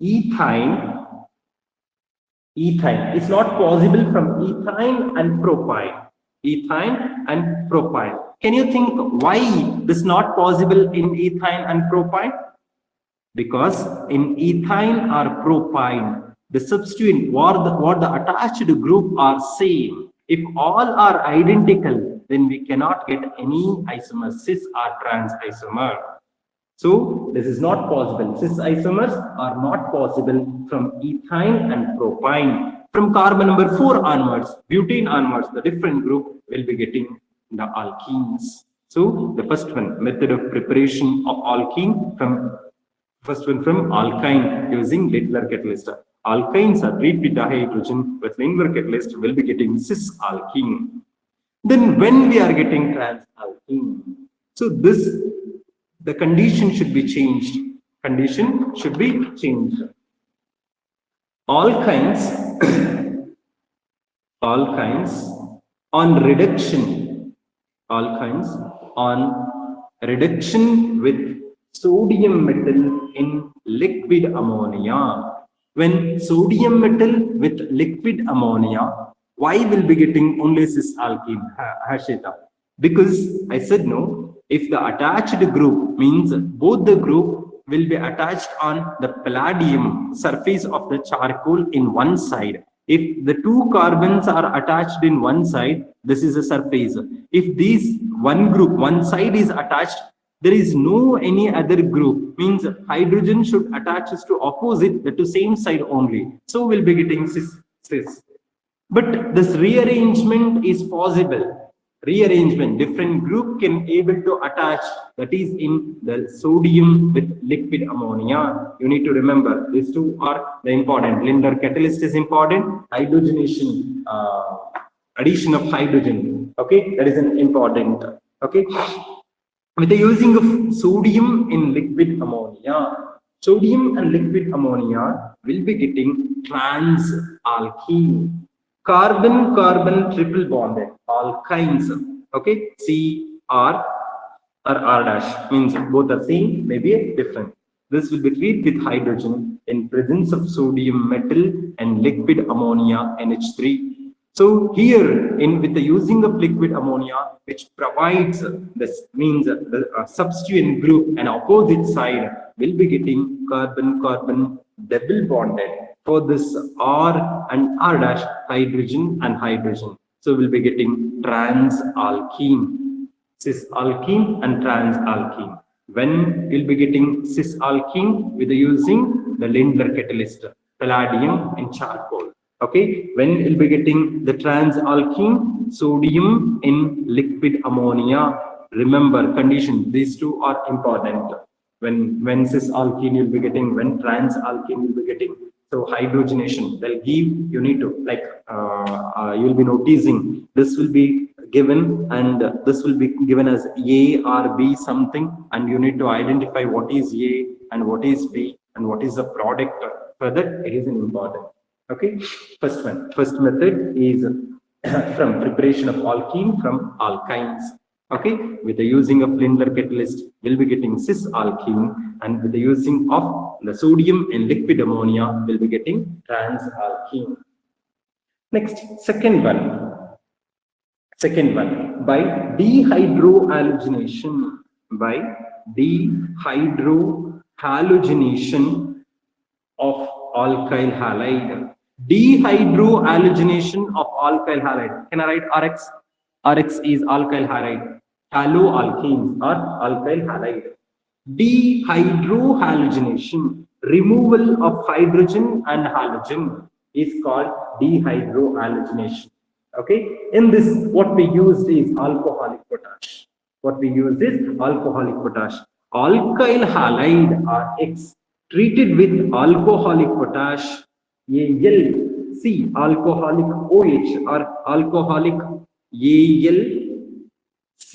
ethyne. It's not possible from ethyne and propyne. Ethyne and propyne. Can you think why this is not possible in ethyne and propyne? Because in ethyne or propyne, the substituent what the attached group are same. If all are identical, then we cannot get any isomer, cis or trans isomer. So this is not possible. Cis isomers are not possible from ethyne and propyne. From carbon number 4 onwards, butane onwards, the different group will be getting the alkenes. So the first one, method of preparation of alkene from alkyne using Lindlar catalyst. Alkynes are treated with dihydrogen with Lindlar catalyst, will be getting cis alkene. Then when we are getting trans alkene, so the condition should be changed. Condition should be changed. Alkynes on reduction. Alkynes on reduction with sodium metal in liquid ammonia. When sodium metal with liquid ammonia, why will be getting only cis alkene, Hashita? Because I said no. If the attached group means both the group will be attached on the palladium surface of the charcoal in one side. If the two carbons are attached in one side, this is a surface. If these one side is attached, there is no any other group, means hydrogen should attach to opposite to same side only. So we'll be getting cis. But this rearrangement is possible. Rearrangement, different group can able to attach, that is in the sodium with liquid ammonia. You need to remember these two are the important. Lindlar catalyst is important. Hydrogenation, addition of hydrogen. Okay, that is an important. Okay, with the using of sodium in liquid ammonia, sodium and liquid ammonia will be getting trans alkene. Carbon triple bonded alkynes. Okay, C R or R dash means both are same, maybe different. This will be treated with hydrogen in presence of sodium metal and liquid ammonia NH3. So here with the using of liquid ammonia, which provides this means the substituent group and opposite side will be getting carbon double bonded. For this R and R dash, hydrogen and hydrogen. So we'll be getting trans alkene, cis alkene and trans alkene. When we'll be getting cis alkene with using the Lindlar catalyst, palladium and charcoal. Okay, when we'll be getting the trans alkene, sodium in liquid ammonia. Remember condition, these two are important. When cis alkene you'll be getting, when trans alkene you'll be getting. So hydrogenation, they'll give, you need to like, you'll be noticing this will be given and this will be given as A or B something, and you need to identify what is A and what is B and what is the product. For that, it is important. Okay, first method is from preparation of alkene from alkynes. Okay, with the using of Lindlar catalyst, we'll be getting cis alkene, and with the using of the sodium in liquid ammonia, we'll be getting trans alkene. Next, second one, by dehydrohalogenation, of alkyl halide. Dehydrohalogenation of alkyl halide. Can I write RX? RX is alkyl halide. Haloalkenes or alkyl halide. Dehydrohalogenation, removal of hydrogen and halogen, is called dehydrohalogenation. Okay, in this what we used is alcoholic potash. Alkyl halide are X treated with alcoholic potash, AlC, alcoholic OH or alcoholic AlC,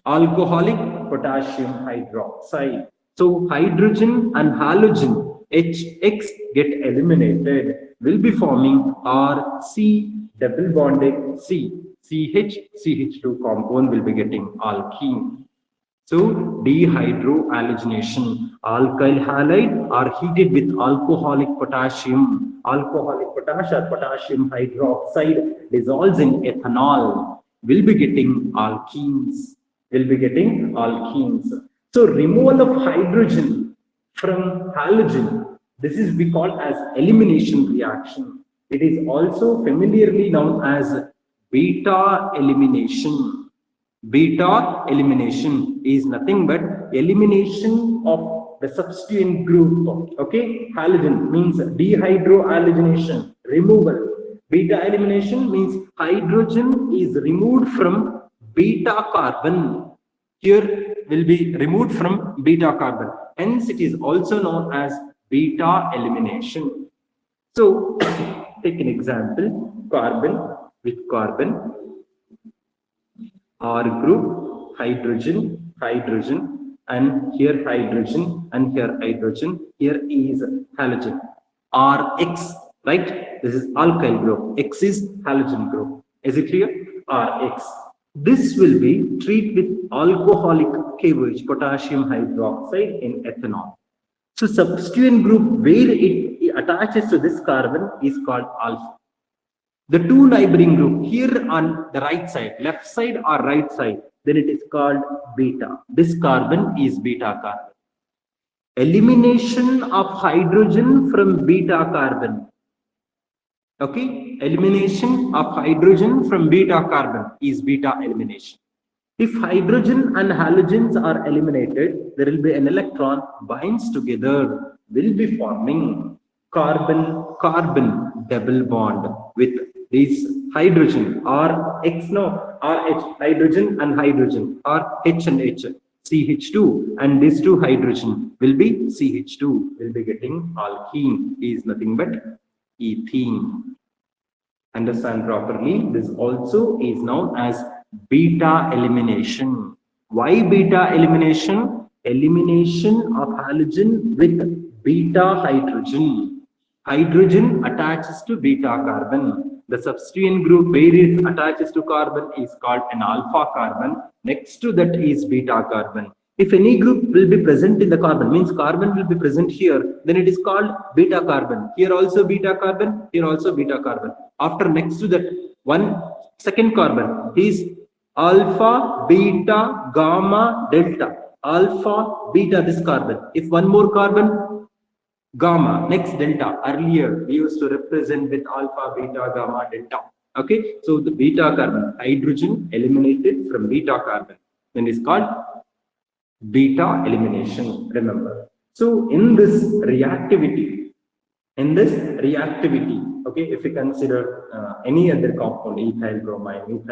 alcoholic potassium hydroxide. So hydrogen and halogen HX get eliminated, will be forming RC double bonded C, CH, CH2 compound will be getting alkene. So dehydroallogenation. Alkyl halide are heated with alcoholic potassium. Alcoholic potassium, potassium hydroxide dissolves in ethanol. Will be getting alkenes. Will be getting alkenes. So removal of hydrogen from halogen. This is we call as elimination reaction. It is also familiarly known as beta elimination. Beta elimination is nothing but elimination of the substituent group. Okay, halogen means dehydroallogenation, removal. Beta elimination means hydrogen is removed from beta carbon. Here will be removed from beta carbon. Hence, it is also known as beta elimination. So, take an example: carbon with carbon. R group, hydrogen, hydrogen, and here hydrogen, and here hydrogen, here is halogen. Rx, right? This is alkyl group. X is halogen group. Is it clear? Rx. This will be treated with alcoholic KOH, potassium hydroxide in ethanol. So substituent group where it attaches to this carbon is called alpha. The two neighboring group here on the right side, left side or right side, then it is called beta. This carbon is beta carbon. Elimination of hydrogen from beta carbon. Okay, elimination of hydrogen from beta carbon is beta elimination. If hydrogen and halogens are eliminated, there will be an electron binds together, will be forming carbon-carbon double bond with this hydrogen or X, no, RH, hydrogen and hydrogen, or H and H, CH2, and these two hydrogen will be CH2, will be getting alkene, is nothing but ethene. Understand properly, this also is known as beta elimination. Why beta elimination? Elimination of halogen with beta hydrogen. Hydrogen attaches to beta carbon. The substituent group where it attaches to carbon is called an alpha carbon. Next to that is beta carbon. If any group will be present in the carbon, means carbon will be present here, then it is called beta carbon. Here also beta carbon, here also beta carbon. After next to that, one second carbon is alpha, beta, gamma, delta. Alpha, beta, this carbon. If one more carbon, gamma, next delta. Earlier, we used to represent with alpha, beta, gamma, delta. Okay, so the beta carbon, hydrogen eliminated from beta carbon, then is called beta elimination, remember. So in this reactivity, okay, if you consider any other compound, ethyl bromine,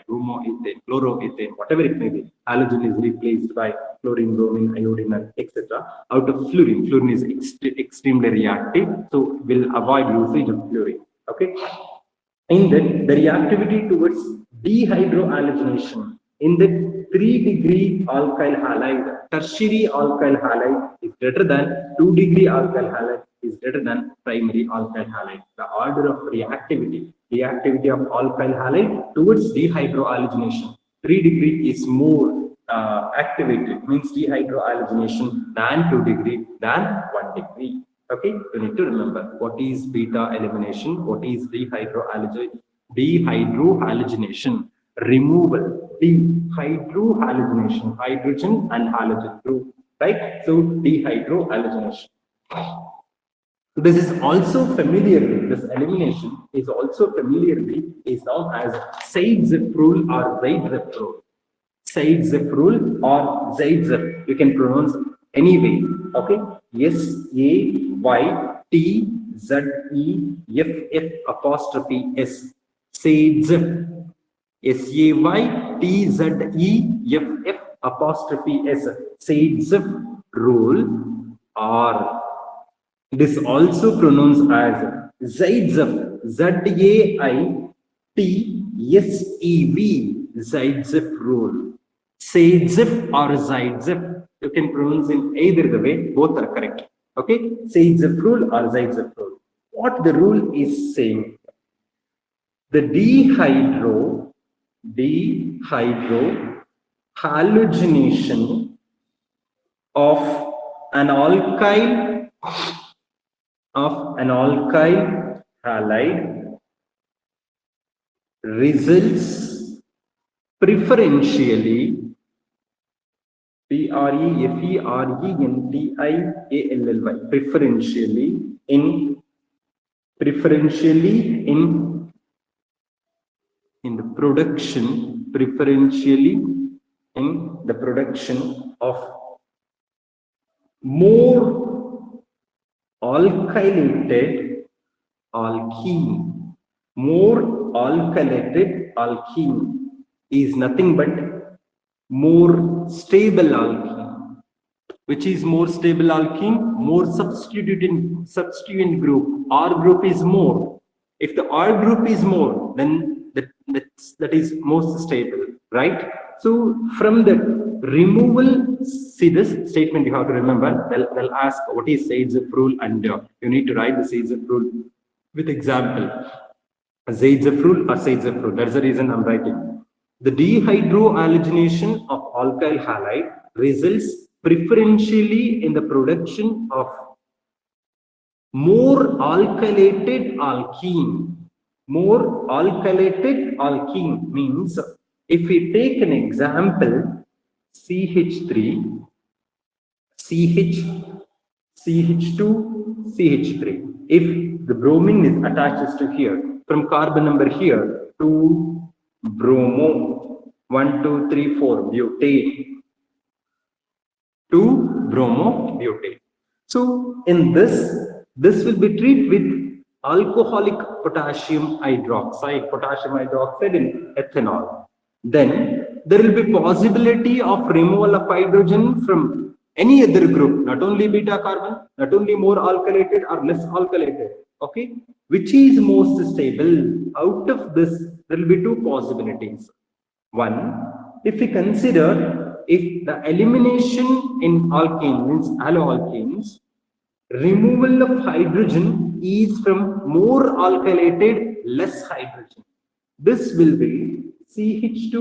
bromoethane, chloroethane, whatever it may be, halogen is replaced by chlorine, bromine, iodine, and etc. Out of fluorine, fluorine is extremely reactive, so we'll avoid usage of fluorine. Okay, in that the reactivity towards dehydroallogenation, in the 3-degree alkyl halide, tertiary alkyl halide is greater than 2-degree alkyl halide is greater than primary alkyl halide. The order of reactivity of alkyl halide towards dehydroallogenation, 3-degree is more activated, means dehydroallogenation, than 2-degree, than 1-degree. Okay, you need to remember what is beta elimination, what is dehydroallogenation. Removal, dehydrohalogenation, hydrogen and halogen group, right? So dehydrohalogenation. This is also familiarly, this elimination is also familiarly is known as Zaitsev rule or Zaitsev rule. Zaitsev rule or Zaitsev, you can pronounce any way. Okay, S-A-Y-T-Z-E-F-F Zaitsev. Zaitsev Zaitsev rule, or this also pronounced as Zaitsev, Z-A-I-T-S-E-V, Zaitsev rule. Zaitsev or Zaitsev, you can pronounce in either the way, both are correct. Okay, Zaitsev rule or Zaitsev rule. What the rule is saying? The dehydro halogenation of an alkyl halide results preferentially preferentially in the production of more alkylated alkene. More alkylated alkene is nothing but more stable alkene. Which is more stable alkene? More substituent group. R group is more. If the R group is more, then that is most stable, right? So from the removal, see this statement you have to remember. They'll ask what is Zaitsev rule, and you need to write the Zaitsev rule with example. Zaitsev rule or Zaitsev rule. That's the reason I'm writing. The dehydroallogenation of alkyl halide results preferentially in the production of more alkylated alkene. More alkylated alkene means, if we take an example, CH3, CH, CH2, CH3. If the bromine is attached to here, from carbon number here to bromo, 1, 2, 3, 4, butane, to bromobutane. So in this will be treated with alcoholic potassium hydroxide in ethanol. Then there will be possibility of removal of hydrogen from any other group, not only beta carbon, not only more alkylated or less alkylated. Okay, which is most stable? Out of this, there will be two possibilities. One, if we consider, if the elimination in alkene means haloalkenes, removal of hydrogen is from more alkylated, less hydrogen. This will be CH2,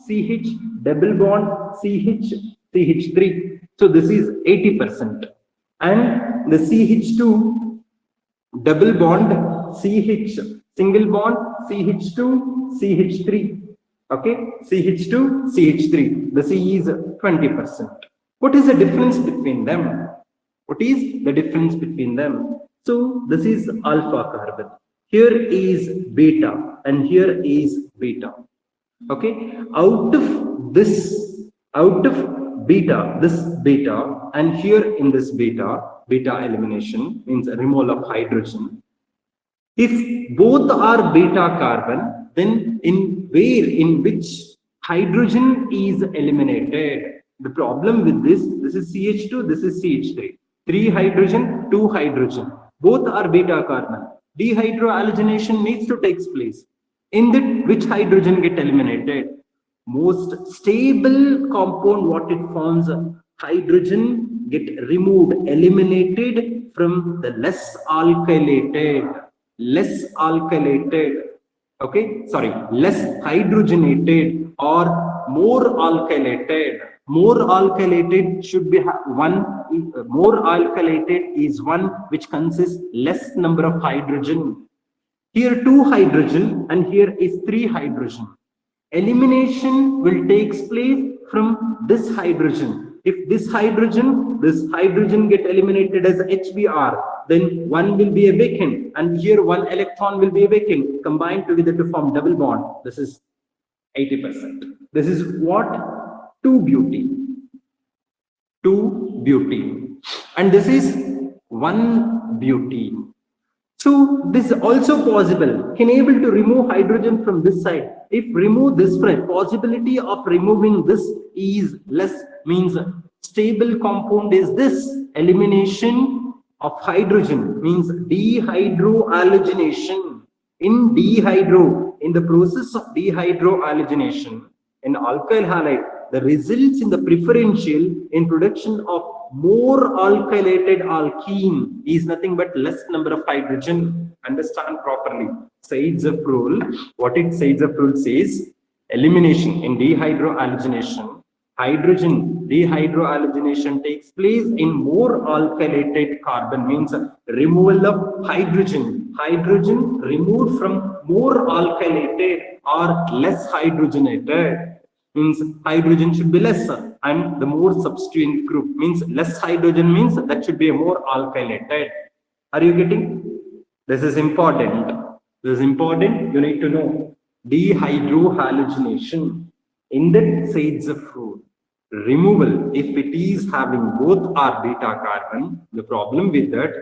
CH, double bond, CH, CH3. So this is 80%. And the CH2, double bond, CH, single bond, CH2, CH3. Okay, CH2, CH3. The C is 20%. What is the difference between them? What is the difference between them? So this is alpha carbon. Here is beta, and here is beta. Okay, out of beta, this beta, and here in this beta elimination means removal of hydrogen. If both are beta carbon, then in which hydrogen is eliminated? The problem with this is CH2, this is CH3. 3 hydrogen, 2 hydrogen. Both are beta carbon. Dehydroallogenation needs to take place. In that, which hydrogen get eliminated? Most stable compound, what it forms, hydrogen get removed, eliminated from the less alkylated, okay, sorry, less hydrogenated or more alkylated. More alkylated should be one. More alkylated is one which consists less number of hydrogen. Here 2 hydrogen and here is 3 hydrogen. Elimination will take place from this hydrogen. If this hydrogen get eliminated as HBr, then one will be a vacant, and here 1 electron will be a vacant, combined together to form double bond. This is 80%. This is what? 2-butene. And this is 1-butene. So this is also possible. Can able to remove hydrogen from this side. If remove this side, possibility of removing this is less, means stable compound is this. Elimination of hydrogen means dehydroallogenation. In the process of dehydroallogenation in alkyl halide, the results in the preferential in production of more alkylated alkene is nothing but less number of hydrogen. Understand properly. Zaitsev rule. What it Zaitsev rule says? Elimination in dehydroallogenation. Hydrogen dehydrohalogenation takes place in more alkylated carbon, means removal of hydrogen. Hydrogen removed from more alkylated or less hydrogenated, means hydrogen should be less, and the more substituent group means less hydrogen, means that should be a more alkylated. Are you getting? This is important. This is important. You need to know dehydrohalogenation. In that shades of fruit removal, if it is having both R beta carbon, the problem with that,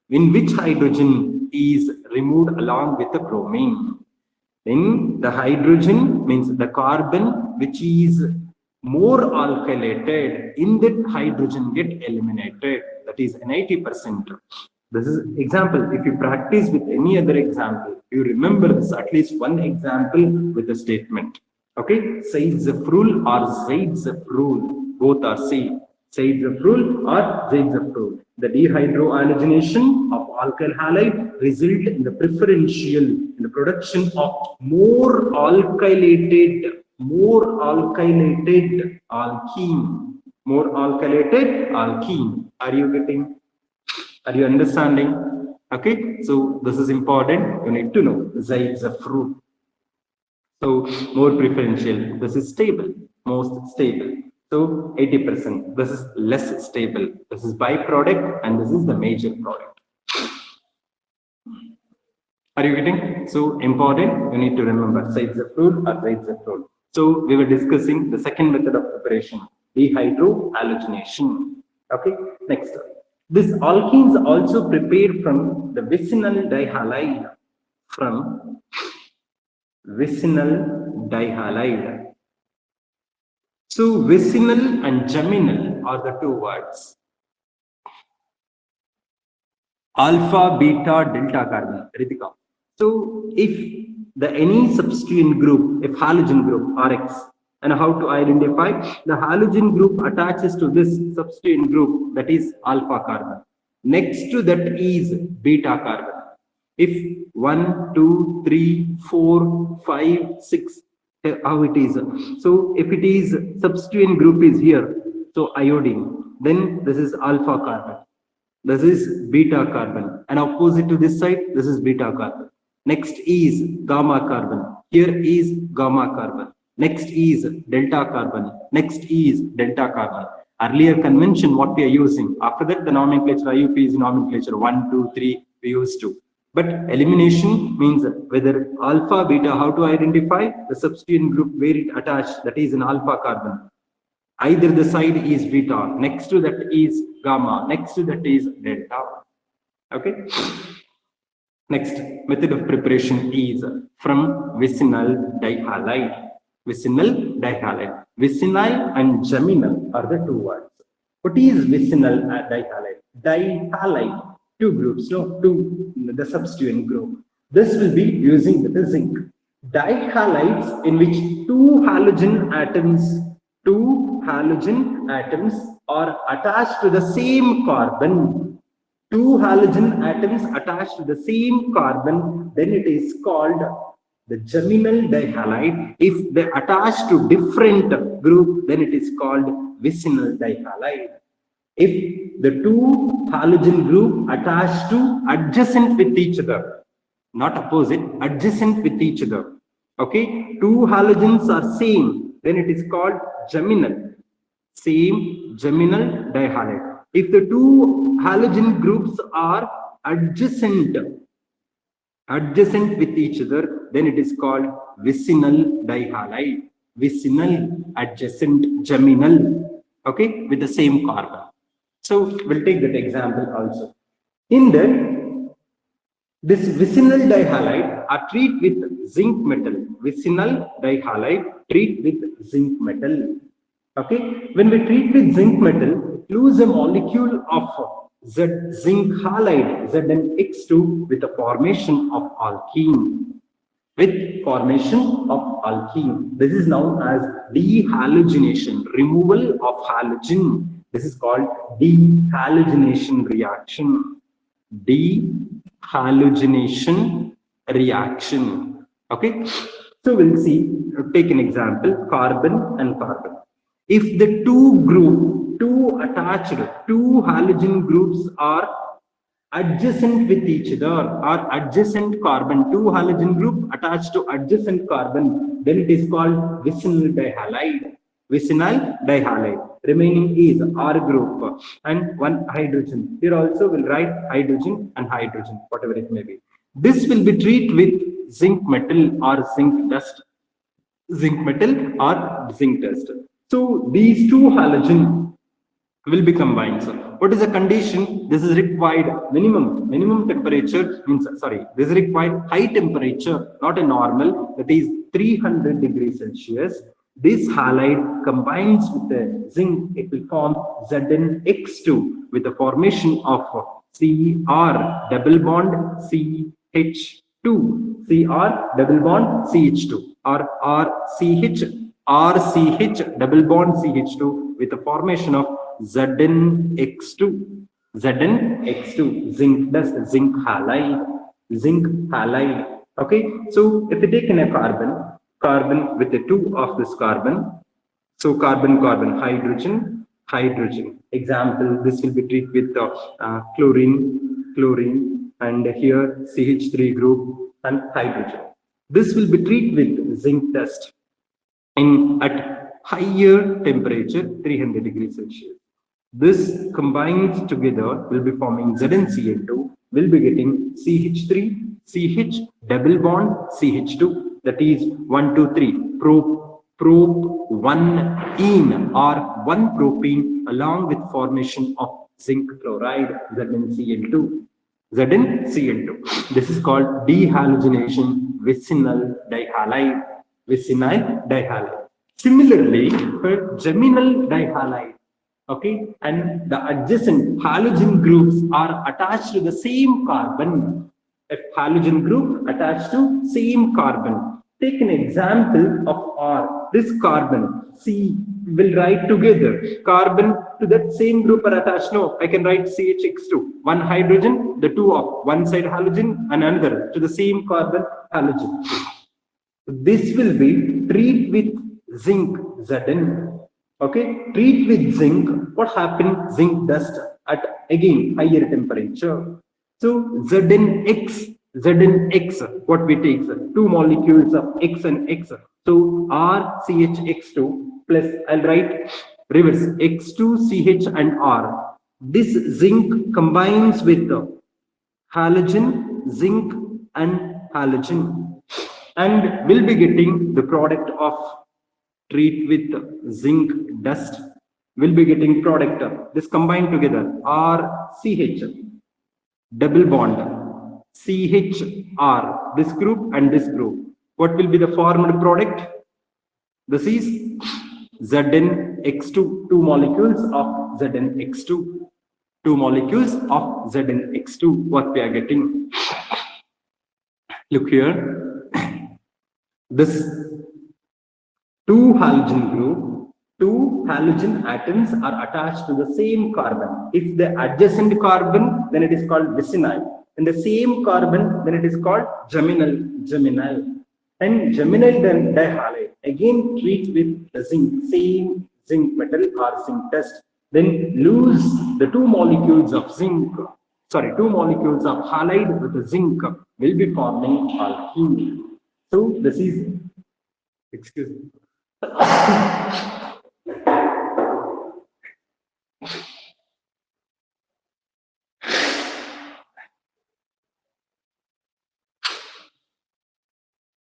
in which hydrogen is removed along with the bromine. Then the hydrogen means the carbon which is more alkylated, in that hydrogen get eliminated. That is 90%. This is example. If you practice with any other example, you remember this at least one example with a statement. Okay, Saids of rule or Zaids of rule, both are same. Saids of rule or Zaids of rule. The dehydrohalogenation of alkyl halide result in the preferential in the production of more alkylated alkene. More alkylated alkene. Are you getting? Are you understanding? Okay, so this is important. You need to know Zaids of rule. So more preferential, this is stable, most stable. So 80%, this is less stable. This is byproduct and this is the major product. Are you getting? So important, you need to remember sides of rule or sides of rule. So we were discussing the second method of preparation, dehydrohalogenation. Okay, next. This alkenes also prepared from the vicinal dihalide, from vicinal dihalide. So vicinal and geminal are the two words. Alpha, beta, delta carbon. Ritika. So if the any substituent group, if halogen group Rx, and how to identify the halogen group attaches to this substituent group, that is alpha carbon. Next to that is beta carbon. If 1, 2, 3, 4, 5, 6, how it is. So if it is substituent group is here, so iodine, then this is alpha carbon. This is beta carbon. And opposite to this side, this is beta carbon. Next is gamma carbon. Here is gamma carbon. Next is delta carbon. Next is delta carbon. Earlier convention, what we are using. After that, the nomenclature, IUP is nomenclature 1, 2, 3, we used to. But elimination means whether alpha, beta, how to identify the substituent group where it attached, that is an alpha carbon. Either the side is beta, next to that is gamma, next to that is delta. Okay. Next method of preparation is from vicinal dihalide. Vicinal dihalide. Vicinal and geminal are the two words. What is vicinal dihalide? Dihalide. Two groups, no, two, the substituent group. This will be using the zinc. Dihalides in which two halogen atoms are attached to the same carbon. Two halogen atoms attached to the same carbon, then it is called the geminal dihalide. If they attach to different group, then it is called vicinal dihalide. If the two halogen group attached to adjacent with each other, not opposite, adjacent with each other. Okay, two halogens are same, then it is called geminal. Same geminal dihalide. If the two halogen groups are adjacent with each other, then it is called vicinal dihalide. Vicinal, adjacent, geminal. Okay, with the same carbon. So we'll take that example also. In that, this vicinal dihalide are treated with zinc metal. Vicinal dihalide treat with zinc metal. Okay, when we treat with zinc metal, lose a molecule of Z zinc halide ZnX2 with the formation of alkene. With formation of alkene. This is known as dehalogenation, removal of halogen. This is called dehalogenation reaction. Dehalogenation reaction. Okay. So we'll see, take an example, carbon and carbon. If the two attached, two halogen groups are adjacent with each other, or adjacent carbon, two halogen group attached to adjacent carbon, then it is called vicinal dihalide. Vicinal dihalide. Remaining is R group and one hydrogen. Here also will write hydrogen and hydrogen, whatever it may be. This will be treated with zinc metal or zinc dust. Zinc metal or zinc dust. So these two halogen will be combined. So what is the condition? This is required minimum temperature means, sorry, this is required high temperature, not a normal, that is 300 degrees Celsius. This halide combines with the zinc, it will form ZnX2 with the formation of Cr double bond CH2, Cr double bond CH2, or RCH double bond CH2 with the formation of ZnX2, zinc dust, zinc halide. Okay, so if we take in a carbon with the two of this carbon, so carbon, hydrogen. Example, this will be treated with chlorine, and here CH3 group and hydrogen. This will be treated with zinc dust at higher temperature, 300 degrees Celsius. This combines together will be forming ZnCl2, will be getting CH3, CH double bond CH2, that is 1, 2, 3, prop-1-ene or 1-propene along with formation of zinc chloride, ZnCl2. This is called dehalogenation vicinal dihalide. Similarly, for geminal dihalide, okay, and the adjacent halogen groups are attached to the same carbon. A halogen group attached to same carbon. Take an example of R. This carbon C will write together. Carbon to that same group are attached. No, I can write CHX2. One hydrogen, the two of one side halogen and another to the same carbon halogen. This will be treated with zinc Zn. Okay, treat with zinc. What happened? Zinc dust at again higher temperature. So Znx, what we take, two molecules of X and X. So RCHX2 plus, I'll write reverse, X2CH and R. This zinc combines with halogen, zinc and halogen, and we'll be getting the product of treat with zinc dust. We'll be getting product of this combined together, RCH double bond CHR, this group and this group. What will be the formed product? This is Znx2, two molecules of Znx2, what we are getting. Look here, this two halogen group, two halogen atoms are attached to the same carbon. If the adjacent carbon, then it is called vicinal. In the same carbon, then it is called geminal. And geminal dihalide again treat with the zinc, same zinc metal or zinc dust. Then lose the two molecules of halide with the zinc will be forming alkene. So this is, excuse me.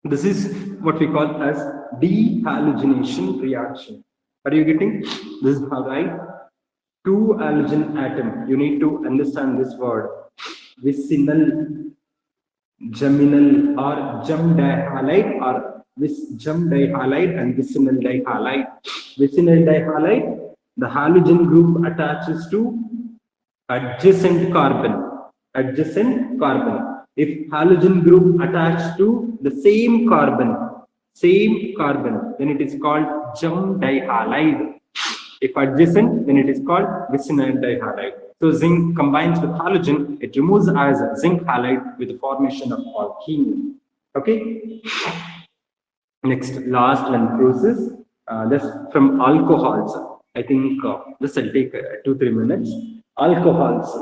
This is what we call as dehalogenation reaction. Are you getting? This is how, right? Two halogen atom. You need to understand this word. Vicinal, geminal, or gem dihalide, or gem dihalide and vicinal dihalide. Vicinal dihalide, the halogen group attaches to adjacent carbon. If halogen group attached to the same carbon, then it is called gem dihalide. If adjacent, then it is called vicinal dihalide. So zinc combines with halogen, it removes as zinc halide with the formation of alkene. Okay. Next, last one process. This from alcohols. I think this will take 2-3 minutes. Alcohols.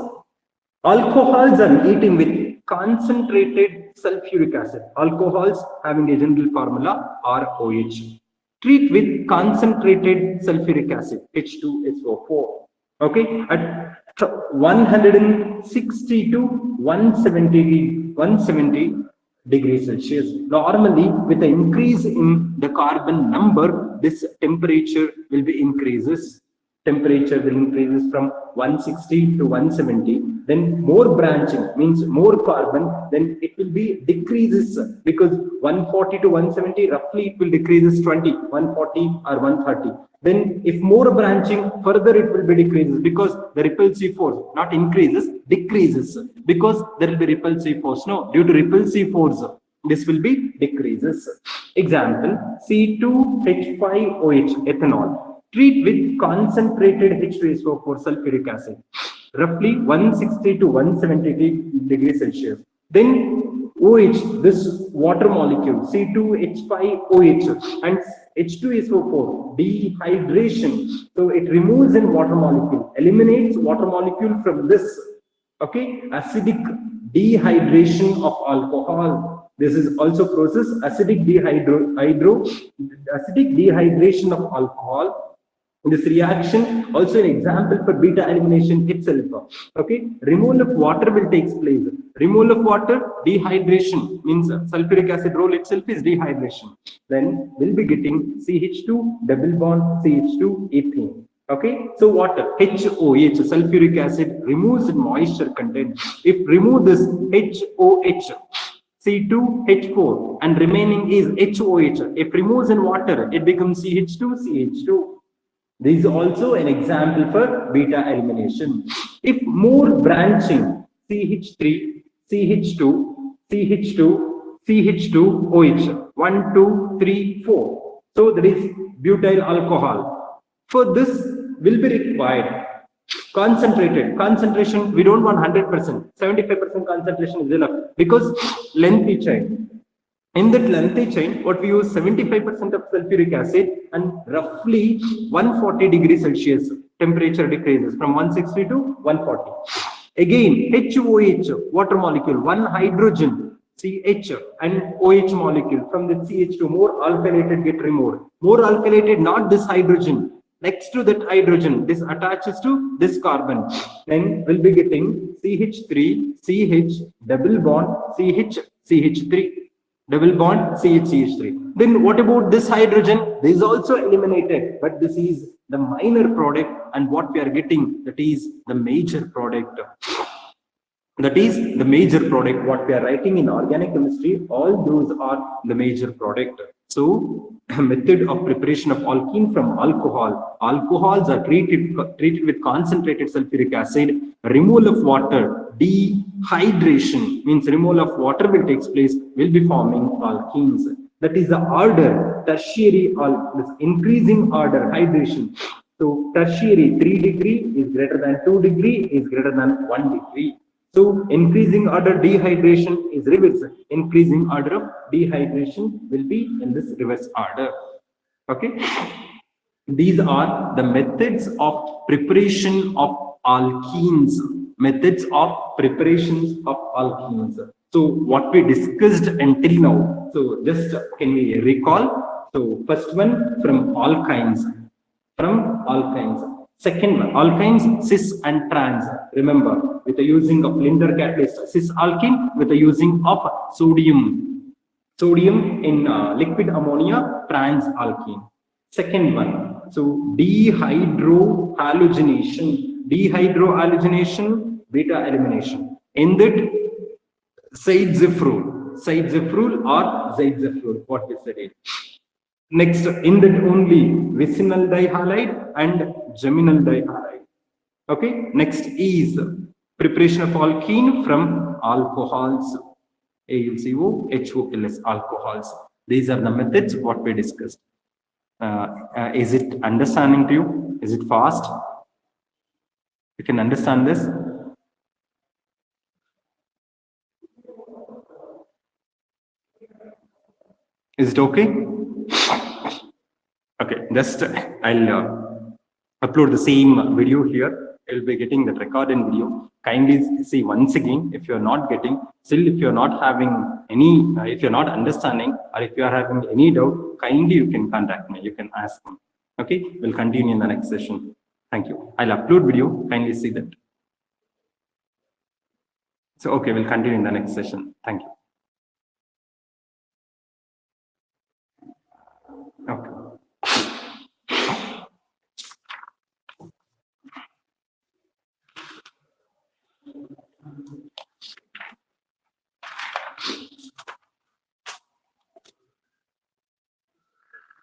Alcohols are eaten with concentrated sulfuric acid. Alcohols having a general formula ROH. Treat with concentrated sulfuric acid H2SO4. Okay, at 160 to 170 degrees Celsius. Normally, with the increase in the carbon number, this temperature will be increases. Temperature will increases from 160 to 170. Then more branching means more carbon. Then it will be decreases because 140 to 170 roughly it will decreases 20, 140 or 130. Then if more branching, further it will be decreases because the repulsive force not increases, decreases because there will be repulsive force. No, due to repulsive force, this will be decreases. Example, C2H5OH ethanol. Treat with concentrated H2SO4 sulfuric acid, roughly 160 to 170 degrees Celsius. Then OH, this water molecule, C2H5OH and H2SO4, dehydration. So it removes in water molecule, eliminates water molecule from this. Okay, acidic dehydration of alcohol. This is also process acidic dehydration of alcohol. This reaction also an example for beta elimination itself. Okay, removal of water will take place. Removal of water, dehydration means sulfuric acid role itself is dehydration. Then we'll be getting CH2 double bond CH2 ethane. Okay, so water HOH sulfuric acid removes moisture content. If remove this HOH, C2H4 and remaining is HOH. If removes in water, it becomes CH2CH2. This is also an example for beta elimination. If more branching CH3, CH2, CH2, CH2OH 1, 2, 3, 4. So there is butyl alcohol. For this will be required concentrated concentration. We don't want 100%. 75% concentration is enough because lengthy chain. In that lengthy chain, what we use 75% of sulfuric acid and roughly 140 degrees Celsius temperature decreases from 160 to 140. Again, HOH, water molecule, one hydrogen, CH and OH molecule from the CH2, more alkylated get removed. More alkylated, not this hydrogen. Next to that hydrogen, this attaches to this carbon. Then we'll be getting CH3, CH, double bond, CH, CH3. Double bond CH3. Then what about this hydrogen? This is also eliminated, but this is the minor product, and what we are getting, that is the major product. That is the major product. What we are writing in organic chemistry, all those are the major product. So, method of preparation of alkene from alcohol. Alcohols are treated with concentrated sulfuric acid. Removal of water, dehydration means removal of water will take place, will be forming alkenes. That is the order, tertiary, increasing order, hydration. So tertiary 3 degree is greater than 2 degree is greater than 1 degree. So increasing order dehydration is reverse. Increasing order of dehydration will be in this reverse order. Okay. These are the methods of preparation of alkenes. Methods of preparations of alkenes. So what we discussed until now. So just can we recall? So first one from alkynes. From alkynes. Second one, alkynes, cis and trans. Remember, with the using of Linder catalyst, cis alkene with the using of sodium. Sodium in liquid ammonia, trans alkene. Second one, so dehydrohalogenation. Dehydrohalogenation, beta elimination. In that, Side-Zephrol or Zide-Zephrol, what we said it. Next, in that only vicinal dihalide and geminal dihalide. Okay. Next is preparation of alkene from alcohols. AlCO, HOLS alcohols. These are the methods what we discussed. Is it understanding to you? Is it fast? You can understand this? Is it okay? Okay. just I'll upload the same video here. You'll be getting that recorded video. Kindly see once again. If you're not getting, still if you're not having any, if you're not understanding, or if you're having any doubt, kindly you can contact me. You can ask me. Okay, we'll continue in the next session. Thank you. I'll upload video. Kindly see that. So okay, we'll continue in the next session. Thank you. Okay.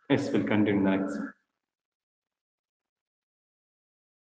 Yes, we'll continue in the next.